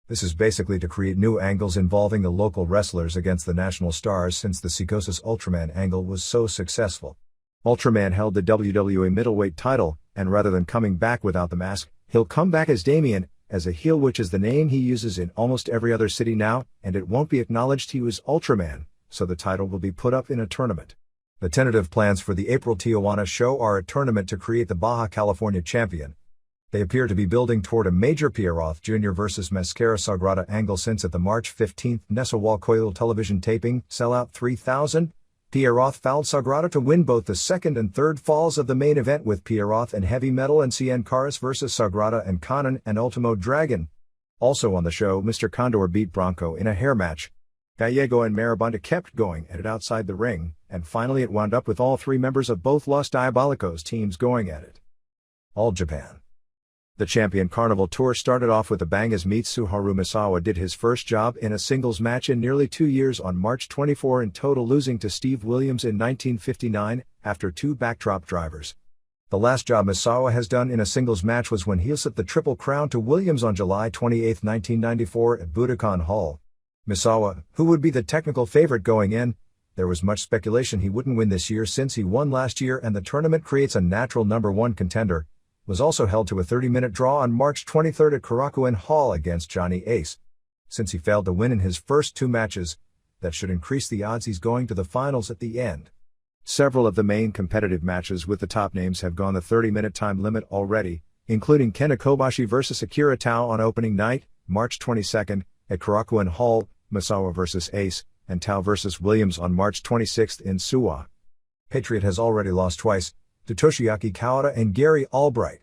S1: This is basically to create new angles involving the local wrestlers against the national stars since the Psicosis Ultraman angle was so successful. Ultraman held the WWE middleweight title, and rather than coming back without the mask, he'll come back as Damien, as a heel, which is the name he uses in almost every other city now, and it won't be acknowledged he was Ultraman, so the title will be put up in a tournament. The tentative plans for the April Tijuana show are a tournament to create the Baja California champion. They appear to be building toward a major Pierroth Jr. vs Mascara Sagrada angle since at the March 15 Nezahualcóyotl television taping, Sellout 3000, Pierroth fouled Sagrada to win both the second and third falls of the main event with Pierroth and Heavy Metal and Cien Caras vs Sagrada and Conan and Ultimo Dragon. Also on the show, Mr. Condor beat Bronco in a hair match. Gallego and Marabunta kept going at it outside the ring, and finally it wound up with all three members of both Los Diabolicos teams going at it. All Japan. The Champion Carnival Tour started off with a bang as Mitsuharu Misawa did his first job in a singles match in nearly 2 years on March 24 in total, losing to Steve Williams in 1959, after 2 backdrop drivers. The last job Misawa has done in a singles match was when he set the Triple Crown to Williams on July 28, 1994 at Budokan Hall. Misawa, who would be the technical favorite going in, there was much speculation he wouldn't win this year since he won last year and the tournament creates a natural number 1 contender, was also held to a 30-minute draw on March 23 at Korakuen Hall against Johnny Ace. Since he failed to win in his first 2 matches, that should increase the odds he's going to the finals at the end. Several of the main competitive matches with the top names have gone the 30-minute time limit already, including Kenta Kobashi vs Akira Tao on opening night, March 22, at Korakuen Hall, Misawa vs Ace, and Tao vs Williams on March 26 in Suwa. Patriot has already lost twice, to Toshiaki Kawada and Gary Albright,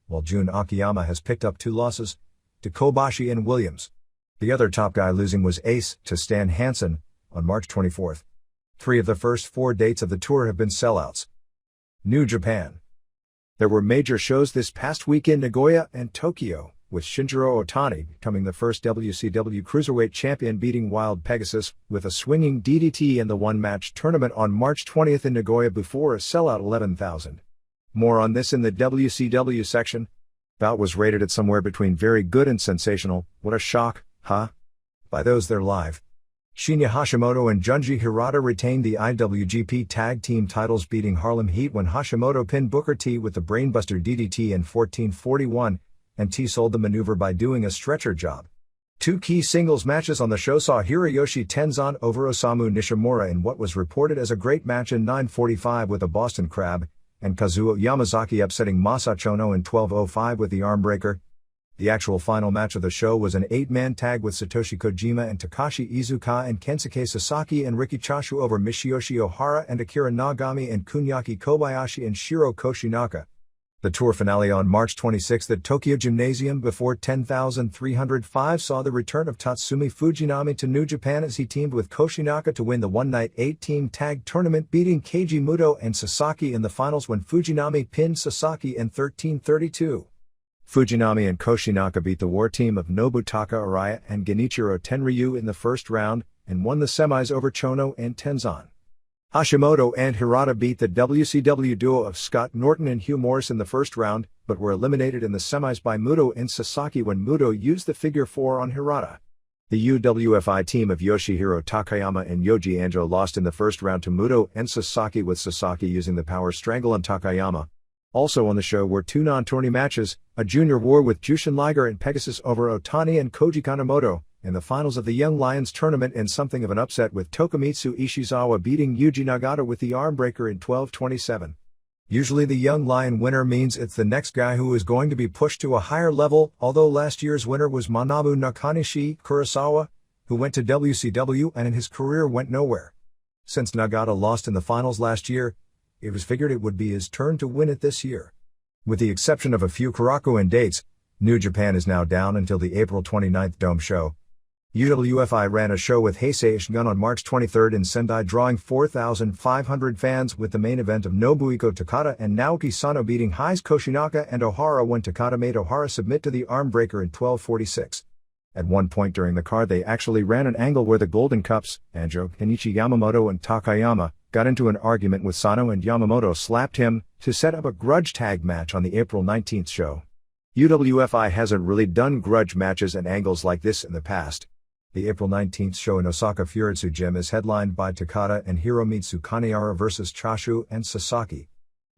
S1: while Jun Akiyama has picked up 2 losses, to Kobashi and Williams. The other top guy losing was Ace, to Stan Hansen, on March 24. 3 of the first 4 dates of the tour have been sellouts. New Japan. There were major shows this past week in Nagoya and Tokyo, with Shinjiro Otani becoming the first WCW Cruiserweight champion, beating Wild Pegasus with a swinging DDT in the one-match tournament on March 20 in Nagoya before a sellout 11,000. More on this in the WCW section. Bout was rated at somewhere between very good and sensational. What a shock, huh? By those there live. Shinya Hashimoto and Junji Hirata retained the IWGP Tag Team titles, beating Harlem Heat when Hashimoto pinned Booker T with the Brainbuster DDT in 1441, and T sold the maneuver by doing a stretcher job. 2 key singles matches on the show saw Hiroyoshi Tenzan over Osamu Nishimura in what was reported as a great match in 9:45 with a Boston Crab, and Kazuo Yamazaki upsetting Masa Chono in 12:05 with the Armbreaker. The actual final match of the show was an 8-man tag with Satoshi Kojima and Takashi Iizuka and Kensuke Sasaki and Riki Choshu over Michiyoshi Ohara and Akira Nagami and Kunyaki Kobayashi and Shiro Koshinaka. The tour finale on March 26 at Tokyo Gymnasium before 10,305 saw the return of Tatsumi Fujinami to New Japan as he teamed with Koshinaka to win the one-night 8-team tag tournament, beating Keiji Muto and Sasaki in the finals when Fujinami pinned Sasaki in 13:32. Fujinami and Koshinaka beat the war team of Nobutaka Araya and Genichiro Tenryu in the first round, and won the semis over Chono and Tenzan. Hashimoto and Hirata beat the WCW duo of Scott Norton and Hugh Morris in the first round, but were eliminated in the semis by Muto and Sasaki when Muto used the figure 4 on Hirata. The UWFI team of Yoshihiro Takayama and Yoji Anjo lost in the first round to Muto and Sasaki, with Sasaki using the power strangle on Takayama. Also on the show were 2 non-tourney matches, a junior war with Jushin Liger and Pegasus over Otani and Koji Kanemoto, in the finals of the Young Lions tournament, and something of an upset with Tokumitsu Ishizawa beating Yuji Nagata with the Armbreaker in 12:27. Usually the Young Lion winner means it's the next guy who is going to be pushed to a higher level, although last year's winner was Manabu Nakanishi Kurosawa, who went to WCW and in his career went nowhere. Since Nagata lost in the finals last year, it was figured it would be his turn to win it this year. With the exception of a few Korakuen dates, New Japan is now down until the April 29 Dome show. UWFI ran a show with Heisei Ishgun on March 23 in Sendai, drawing 4,500 fans, with the main event of Nobuhiko Takada and Naoki Sano beating Heise Koshinaka and Ohara when Takada made Ohara submit to the arm breaker in 12:46. At one point during the card they actually ran an angle where the Golden Cups, Anjo, Kenichi Yamamoto and Takayama, got into an argument with Sano and Yamamoto slapped him, to set up a grudge tag match on the April 19 show. UWFI hasn't really done grudge matches and angles like this in the past. The April 19 show in Osaka Furitsu Gym is headlined by Takada and Hiromitsu Kanehara vs Chashu and Sasaki.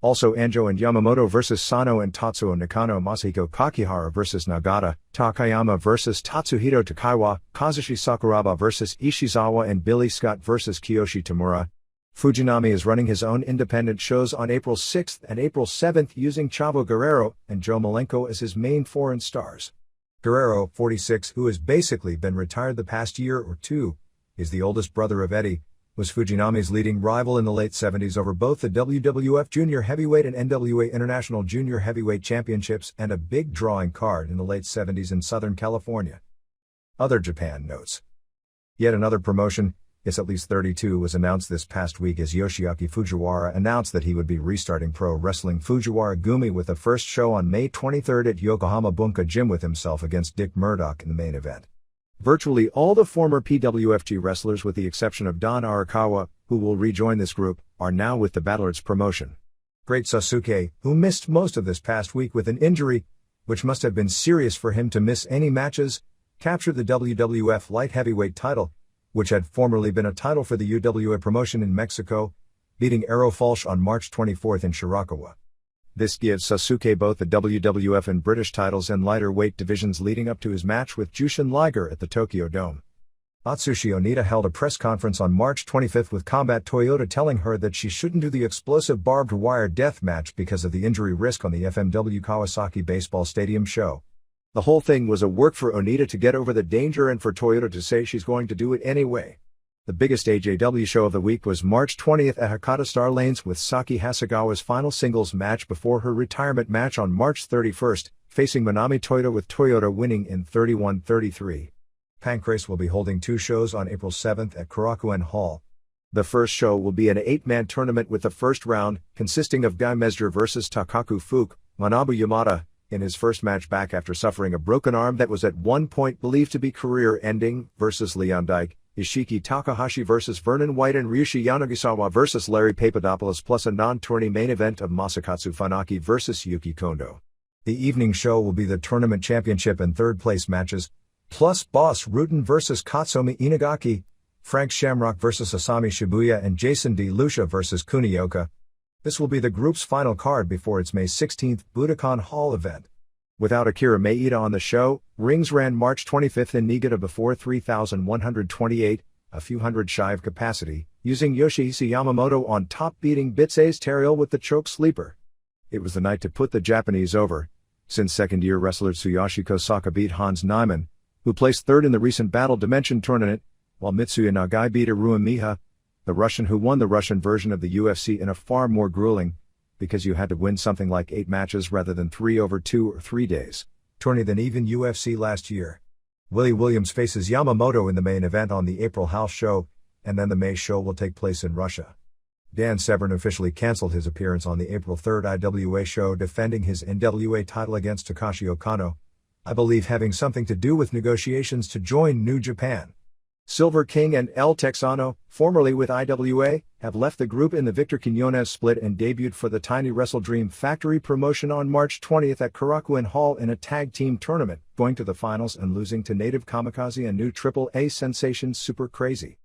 S1: Also Anjo and Yamamoto vs Sano and Tatsuo Nakano, Masahiko Kakihara vs Nagata, Takayama vs Tatsuhito Takaiwa, Kazushi Sakuraba vs Ishizawa and Billy Scott vs Kiyoshi Tamura. Fujinami is running his own independent shows on April 6 and April 7 using Chavo Guerrero and Joe Malenko as his main foreign stars. Guerrero, 46, who has basically been retired the past year or two, is the oldest brother of Eddie, was Fujinami's leading rival in the late 70s over both the WWF Junior Heavyweight and NWA International Junior Heavyweight Championships and a big drawing card in the late 70s in Southern California. Other Japan notes. Yet another promotion, it's at least 32, was announced this past week as Yoshiaki Fujiwara announced that he would be restarting Pro Wrestling Fujiwara Gumi with the first show on May 23 at Yokohama Bunka Gym with himself against Dick Murdoch in the main event. Virtually all the former PWFG wrestlers with the exception of Don Arakawa, who will rejoin this group, are now with the Battlers promotion. Great Sasuke, who missed most of this past week with an injury, which must have been serious for him to miss any matches, captured the WWF Light Heavyweight title, which had formerly been a title for the UWA promotion in Mexico, beating Arrow Falsh on March 24 in Shirakawa. This gives Sasuke both the WWF and British titles in lighter weight divisions leading up to his match with Jushin Liger at the Tokyo Dome. Atsushi Onita held a press conference on March 25 with Combat Toyota telling her that she shouldn't do the explosive barbed wire death match because of the injury risk on the FMW Kawasaki Baseball Stadium show. The whole thing was a work for Onita to get over the danger and for Toyota to say she's going to do it anyway. The biggest AJW show of the week was March 20th at Hakata Star Lanes with Saki Hasegawa's final singles match before her retirement match on March 31st, facing Manami Toyota with Toyota winning in 31-33. Pancrase will be holding two shows on April 7th at Korakuen Hall. The first show will be an 8-man tournament with the first round, consisting of Guy Mesder vs Takaku Fuke, Manabu Yamada, in his first match back after suffering a broken arm that was at one point believed to be career-ending, versus Leon Dyke, Ishiki Takahashi vs Vernon White and Ryushi Yanagisawa vs Larry Papadopoulos, plus a non-tourney main event of Masakatsu Funaki vs Yuki Kondo. The evening show will be the tournament championship and third-place matches, plus Boss Rutan vs Katsuomi Inagaki, Frank Shamrock vs Asami Shibuya and Jason D. Lucia vs Kunioka. This will be the group's final card before its May 16th Budokan Hall event. Without Akira Maeda on the show, rings ran March 25th in Niigata before 3,128, a few hundred shy of capacity, using Yoshihisa Yamamoto on top, beating Bitse's Teriel with the choke sleeper. It was the night to put the Japanese over, since second-year wrestler Tsuyoshi Kosaka beat Hans Nyman, who placed third in the recent Battle Dimension tournament, while Mitsuya Nagai beat Arua Miha, the Russian who won the Russian version of the UFC in a far more grueling, because you had to win something like 8 matches rather than 3 over 2 or 3 days, tourney than even UFC last year. Willie Williams faces Yamamoto in the main event on the April house show, and then the May show will take place in Russia. Dan Severn officially cancelled his appearance on the April 3 IWA show defending his NWA title against Takashi Okano, I believe having something to do with negotiations to join New Japan. Silver King and El Texano, formerly with IWA, have left the group in the Victor Quiñones split and debuted for the Tiny Wrestle Dream Factory promotion on March 20th at Korakuen Hall in a tag team tournament, going to the finals and losing to Native Kamikaze and new AAA sensation Super Crazy.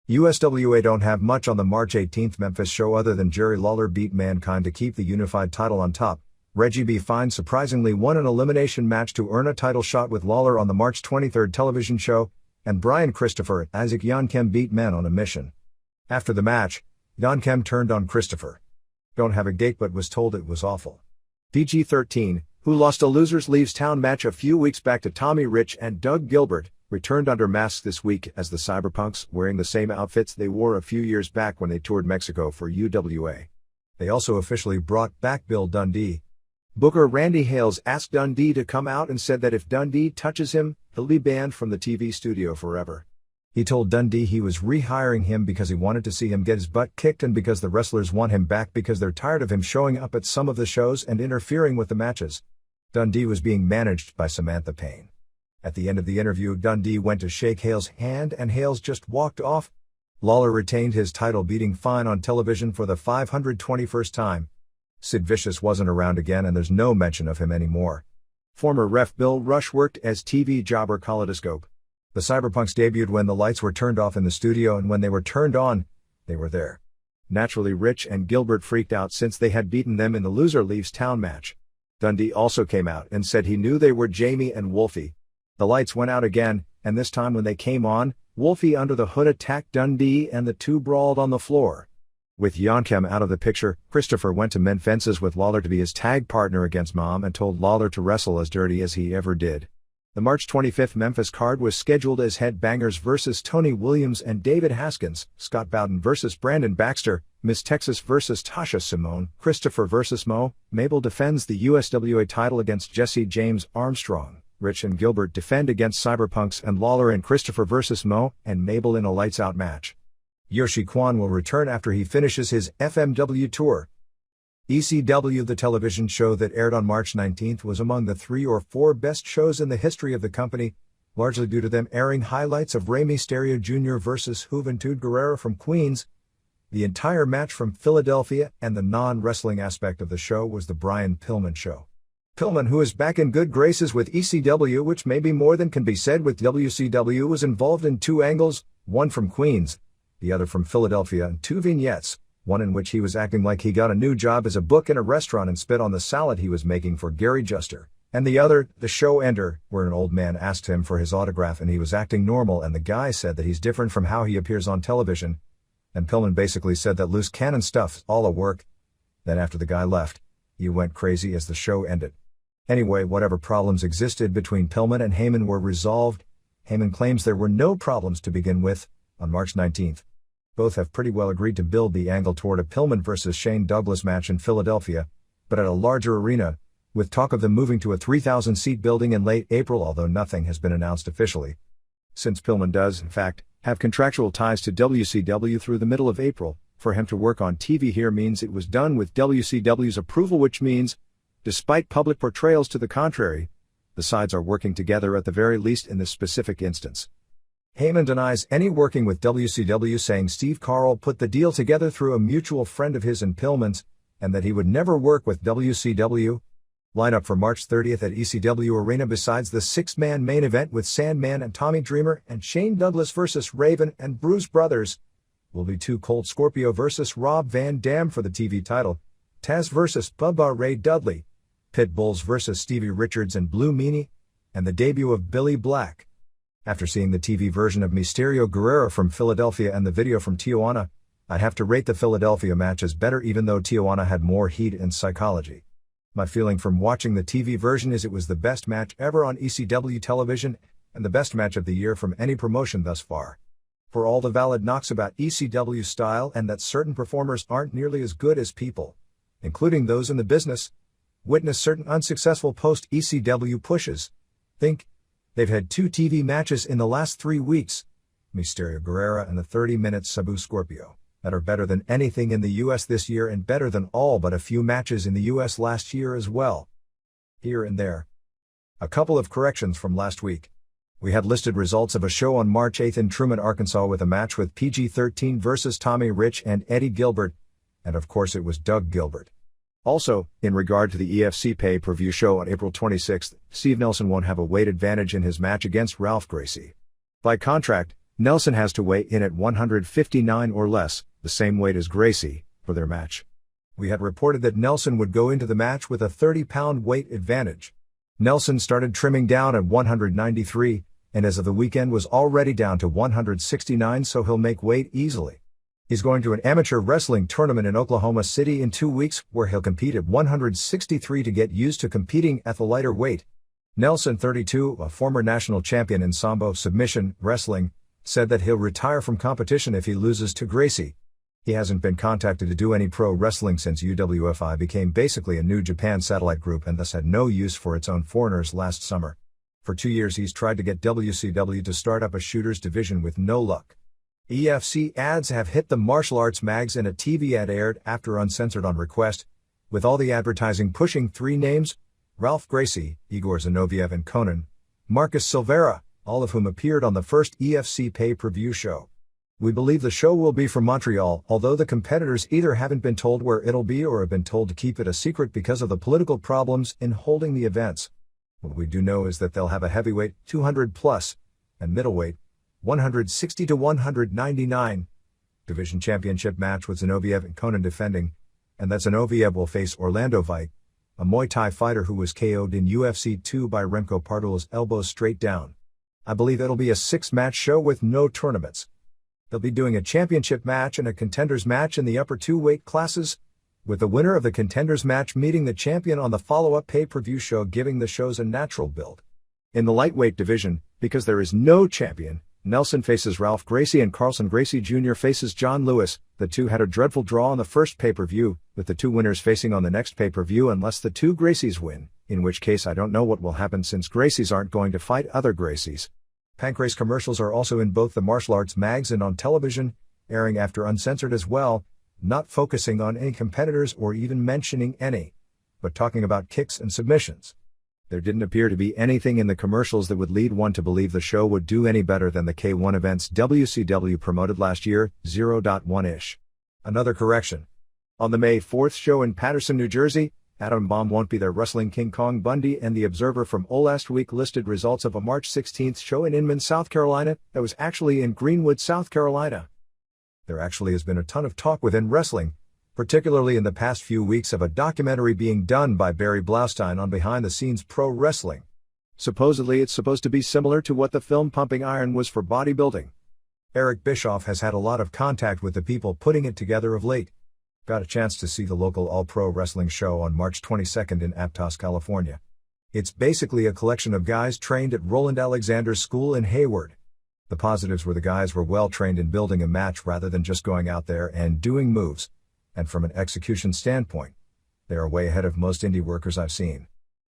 S1: USWA don't have much on the March 18th Memphis show other than Jerry Lawler beat Mankind to keep the unified title on top. Reggie B. Fine surprisingly won an elimination match to earn a title shot with Lawler on the March 23 television show, and Brian Christopher and Isaac Yankem beat Men on a mission. After the match, Yankem turned on Christopher. Don't have a gate but was told it was awful. DG13, who lost a Losers Leaves Town match a few weeks back to Tommy Rich and Doug Gilbert, returned under masks this week as the Cyberpunks, wearing the same outfits they wore a few years back when they toured Mexico for UWA. They also officially brought back Bill Dundee.
S2: Booker Randy Hales asked Dundee to come out and said that if Dundee touches him, he'll be banned from the TV studio forever.
S1: He told Dundee he was rehiring him because he wanted to see him get his butt kicked and because the wrestlers want him back because they're tired of him showing up at some of the shows and interfering with the matches. Dundee was being managed by Samantha Payne. At the end of the interview, Dundee went to shake Hales' hand and Hales just walked off. Lawler retained his title-beating fine on television for the 521st time. Sid Vicious wasn't around again and there's no mention of him anymore.
S2: Former ref Bill Rush worked as TV jobber Kaleidoscope.
S1: The Cyberpunks debuted when the lights were turned off in the studio, and when they were turned on, they were there.
S2: Naturally, Rich and Gilbert freaked out since they had beaten them in the Loser Leaves Town match. Dundee also came out and said he knew they were Jamie and Wolfie. The lights went out again, and this time when they came on, Wolfie under the hood attacked Dundee and the two brawled on the floor. With Yonkem out of the picture, Christopher went to men fences with Lawler to be his tag partner against Mom and told Lawler to wrestle as dirty as he ever did. The March 25th Memphis card was scheduled as Headbangers vs. Tony Williams and David Haskins, Scott Bowden vs. Brandon Baxter, Miss Texas vs. Tasha Simone, Christopher vs. Mo, Mabel defends the USWA title against Jesse James Armstrong, Rich and Gilbert defend against Cyberpunks and Lawler and Christopher vs. Mo and Mabel in a lights-out match.
S1: Yoshi Kwan will return after he finishes his FMW tour. ECW, the television show that aired on March 19th, was among the 3 or 4 best shows in the history of the company, largely due to them airing highlights of Rey Mysterio Jr. vs. Juventud Guerrera from Queens. The entire match from Philadelphia, and the non-wrestling aspect of the show was the Brian Pillman show. Pillman, who is back in good graces with ECW, which may be more than can be said with WCW, was involved in 2 angles, one from Queens, the other from Philadelphia, and 2 vignettes. One in which he was acting like he got a new job as a book in a restaurant and spit on the salad he was making for Gary Juster, and the other, the show ender, where an old man asked him for his autograph and he was acting normal and the guy said that he's different from how he appears on television, and Pillman basically said that loose cannon stuff's all a work. Then after the guy left, he went crazy as the show ended. Anyway, whatever problems existed between Pillman and Heyman were resolved. Heyman claims there were no problems to begin with. On March 19th. Both have pretty well agreed to build the angle toward a Pillman vs. Shane Douglas match in Philadelphia, but at a larger arena, with talk of them moving to a 3,000-seat building in late April, although nothing has been announced officially. Since Pillman does, in fact, have contractual ties to WCW through the middle of April, for him to work on TV here means it was done with WCW's approval, which means, despite public portrayals to the contrary, the sides are working together at the very least in this specific instance. Heyman denies any working with WCW, saying Steve Carl put the deal together through a mutual friend of his and Pillman's, and that he would never work with WCW. Lineup for March 30th at ECW Arena: besides the 6-man main event with Sandman and Tommy Dreamer and Shane Douglas vs. Raven and Bruce Brothers, will be 2 Colt Scorpio vs. Rob Van Dam for the TV title, Taz vs. Bubba Ray Dudley, Pit Bulls vs. Stevie Richards and Blue Meanie, and the debut of Billy Black. After seeing the TV version of Mysterio Guerrera from Philadelphia and the video from Tijuana, I'd have to rate the Philadelphia matches better, even though Tijuana had more heat and psychology. My feeling from watching the TV version is it was the best match ever on ECW television, and the best match of the year from any promotion thus far. For all the valid knocks about ECW style and that certain performers aren't nearly as good as people, including those in the business, witness certain unsuccessful post-ECW pushes, think, they've had 2 TV matches in the last 3 weeks, Mysterio Guerrera and the 30-minute Sabu Scorpio, that are better than anything in the US this year and better than all but a few matches in the US last year as well. Here and there. A couple of corrections from last week. We had listed results of a show on March 8th in Truman, Arkansas, with a match with PG-13 versus Tommy Rich and Eddie Gilbert, and of course it was Doug Gilbert. Also, in regard to the EFC pay-per-view show on April 26th, Steve Nelson won't have a weight advantage in his match against Ralph Gracie. By contract, Nelson has to weigh in at 159 or less, the same weight as Gracie, for their match. We had reported that Nelson would go into the match with a 30-pound weight advantage. Nelson started trimming down at 193, and as of the weekend was already down to 169, so he'll make weight easily. He's going to an amateur wrestling tournament in Oklahoma City in 2 weeks, where he'll compete at 163 to get used to competing at the lighter weight. Nelson, 32, a former national champion in Sambo submission wrestling, said that he'll retire from competition if he loses to Gracie. He hasn't been contacted to do any pro wrestling since UWFI became basically a New Japan satellite group and thus had no use for its own foreigners last summer. For 2 years he's tried to get WCW to start up a shooters division with no luck. EFC ads have hit the martial arts mags and a TV ad aired after uncensored on request, with all the advertising pushing 3 names: Ralph Gracie, Igor Zinoviev and Conan, Marcus Silveira, all of whom appeared on the first EFC pay-per-view show. We believe the show will be from Montreal, although the competitors either haven't been told where it'll be or have been told to keep it a secret because of the political problems in holding the events. What we do know is that they'll have a heavyweight, 200 plus, and middleweight, 160 to 199, division championship match with Zinoviev and Conan defending, and that Zinoviev will face Orlando Vite, a Muay Thai fighter who was KO'd in UFC 2 by Remco Partul's elbow straight down. I believe it'll be a 6-match show with no tournaments. They'll be doing a championship match and a contenders match in the upper 2 weight classes, with the winner of the contenders match meeting the champion on the follow-up pay-per-view show, giving the shows a natural build. In the lightweight division, because there is no champion, Nelson faces Ralph Gracie and Carlson Gracie Jr. faces John Lewis. The two had a dreadful draw on the first pay-per-view, with the 2 winners facing on the next pay-per-view unless the 2 Gracies win, in which case I don't know what will happen since Gracies aren't going to fight other Gracies. Pancrase commercials are also in both the martial arts mags and on television, airing after uncensored as well, not focusing on any competitors or even mentioning any, but talking about kicks and submissions. There didn't appear to be anything in the commercials that would lead one to believe the show would do any better than the K1 events WCW promoted last year, 0.1-ish. Another correction. On the May 4th show in Paterson, New Jersey, Adam Bomb won't be there. Wrestling King Kong Bundy and the Observer from last week listed results of a March 16th show in Inman, South Carolina, that was actually in Greenwood, South Carolina. There actually has been a ton of talk within wrestling, particularly in the past few weeks, of a documentary being done by Barry Blaustein on behind-the-scenes pro wrestling. Supposedly it's supposed to be similar to what the film Pumping Iron was for bodybuilding. Eric Bischoff has had a lot of contact with the people putting it together of late. Got a chance to see the local all-pro wrestling show on March 22nd in Aptos, California. It's basically a collection of guys trained at Roland Alexander's school in Hayward. The positives were the guys were well trained in building a match rather than just going out there and doing moves. And from an execution standpoint, they are way ahead of most indie workers I've seen.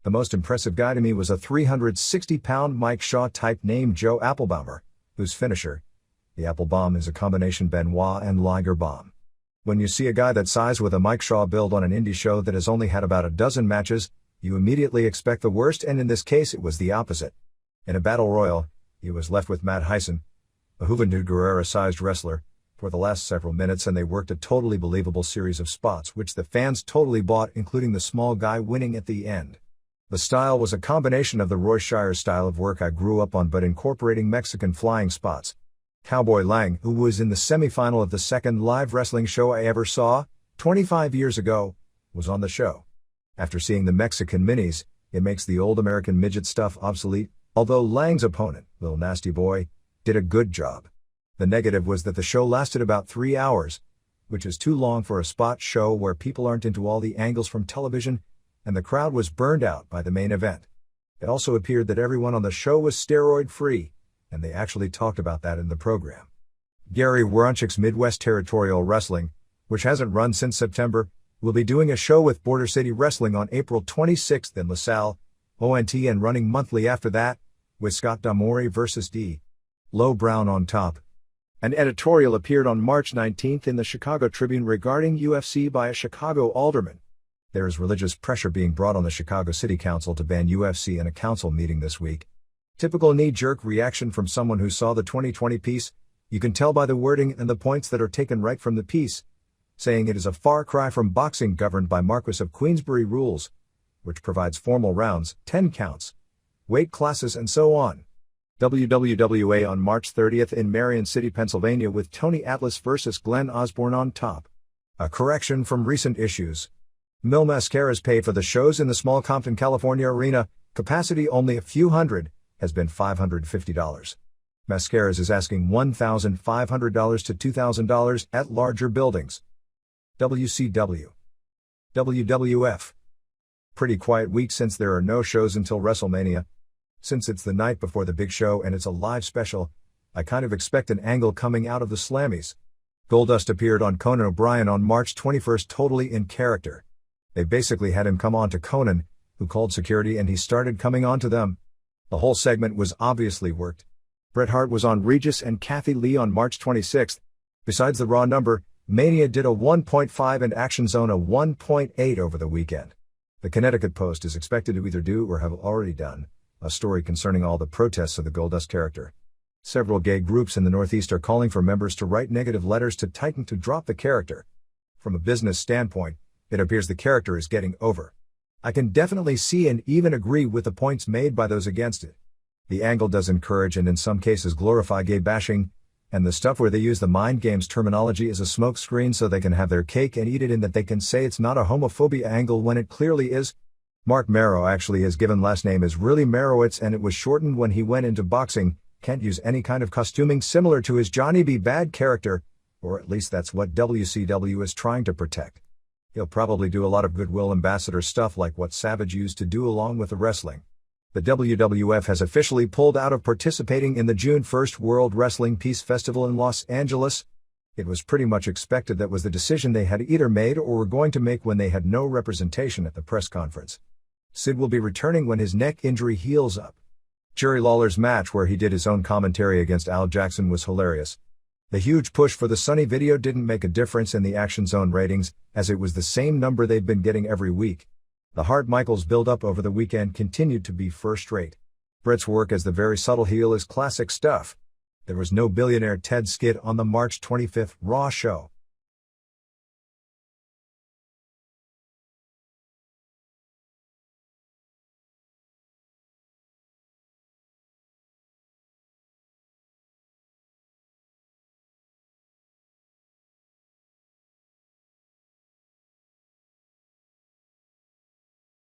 S1: The most impressive guy to me was a 360-pound Mike Shaw type named Joe Applebaumer, whose finisher, the Apple Bomb, is a combination Benoit and Liger Bomb. When you see a guy that size with a Mike Shaw build on an indie show that has only had about a dozen matches, you immediately expect the worst, and in this case it was the opposite. In a battle royal, he was left with Matt Hyson, a Juventud Guerrera-sized wrestler, for the last several minutes, and they worked a totally believable series of spots which the fans totally bought, including the small guy winning at the end. The style was a combination of the Roy Shire style of work I grew up on but incorporating Mexican flying spots. Cowboy Lang, who was in the semifinal of the second live wrestling show I ever saw, 25 years ago, was on the show. After seeing the Mexican minis, it makes the old American midget stuff obsolete, although Lang's opponent, Lil Nasty Boy, did a good job. The negative was that the show lasted about 3 hours, which is too long for a spot show where people aren't into all the angles from television, and the crowd was burned out by the main event. It also appeared that everyone on the show was steroid-free, and they actually talked about that in the program. Gary Woronchik's Midwest Territorial Wrestling, which hasn't run since September, will be doing a show with Border City Wrestling on April 26th in LaSalle, ONT, and running monthly after that, with Scott Damori vs. D. Low Brown on top. An editorial appeared on March 19th in the Chicago Tribune regarding UFC by a Chicago alderman. There is religious pressure being brought on the Chicago City Council to ban UFC in a council meeting this week. Typical knee-jerk reaction from someone who saw the 2020 piece. You can tell by the wording and the points that are taken right from the piece, saying it is a far cry from boxing governed by Marquess of Queensberry rules, which provides formal rounds, 10 counts, weight classes and so on. WWWA on March 30th in Marion City, Pennsylvania, with Tony Atlas vs. Glenn Osborne on top. A correction from recent issues. Mil Mascaras pay for the shows in the small Compton, California arena, capacity only a few hundred, has been $550. Mascaras is asking $1,500 to $2,000 at larger buildings. WCW. WWF. Pretty quiet week since there are no shows until WrestleMania. Since it's the night before the big show and it's a live special, I kind of expect an angle coming out of the Slammies. Goldust appeared on Conan O'Brien on March 21 totally in character. They basically had him come on to Conan, who called security, and he started coming on to them. The whole segment was obviously worked. Bret Hart was on Regis and Kathy Lee on March 26. Besides the Raw number, Mania did a 1.5 and Action Zone a 1.8 over the weekend. The Connecticut Post is expected to either do or have already done a story concerning all the protests of the Goldust character. Several gay groups in the Northeast are calling for members to write negative letters to Titan to drop the character. From a business standpoint, it appears the character is getting over. I can definitely see and even agree with the points made by those against it. The angle does encourage and in some cases glorify gay bashing, and the stuff where they use the mind games terminology as a smokescreen so they can have their cake and eat it, in that they can say it's not a homophobia angle when it clearly is. Mark Marrow, actually his given last name is really Marowitz and it was shortened when he went into boxing, can't use any kind of costuming similar to his Johnny B. Bad character, or at least that's what WCW is trying to protect. He'll probably do a lot of goodwill ambassador stuff like what Savage used to do along with the wrestling. The WWF has officially pulled out of participating in the June 1st World Wrestling Peace Festival in Los Angeles. It was pretty much expected that was the decision they had either made or were going to make when they had no representation at the press conference. Sid will be returning when his neck injury heals up. Jerry Lawler's match where he did his own commentary against Al Jackson was hilarious. The huge push for the Sunny video didn't make a difference in the Action Zone ratings, as it was the same number they've been getting every week. The Hart-Michaels build-up over the weekend continued to be first-rate. Bret's work as the very subtle heel is classic stuff. There was no billionaire Ted skit on the March 25th Raw show.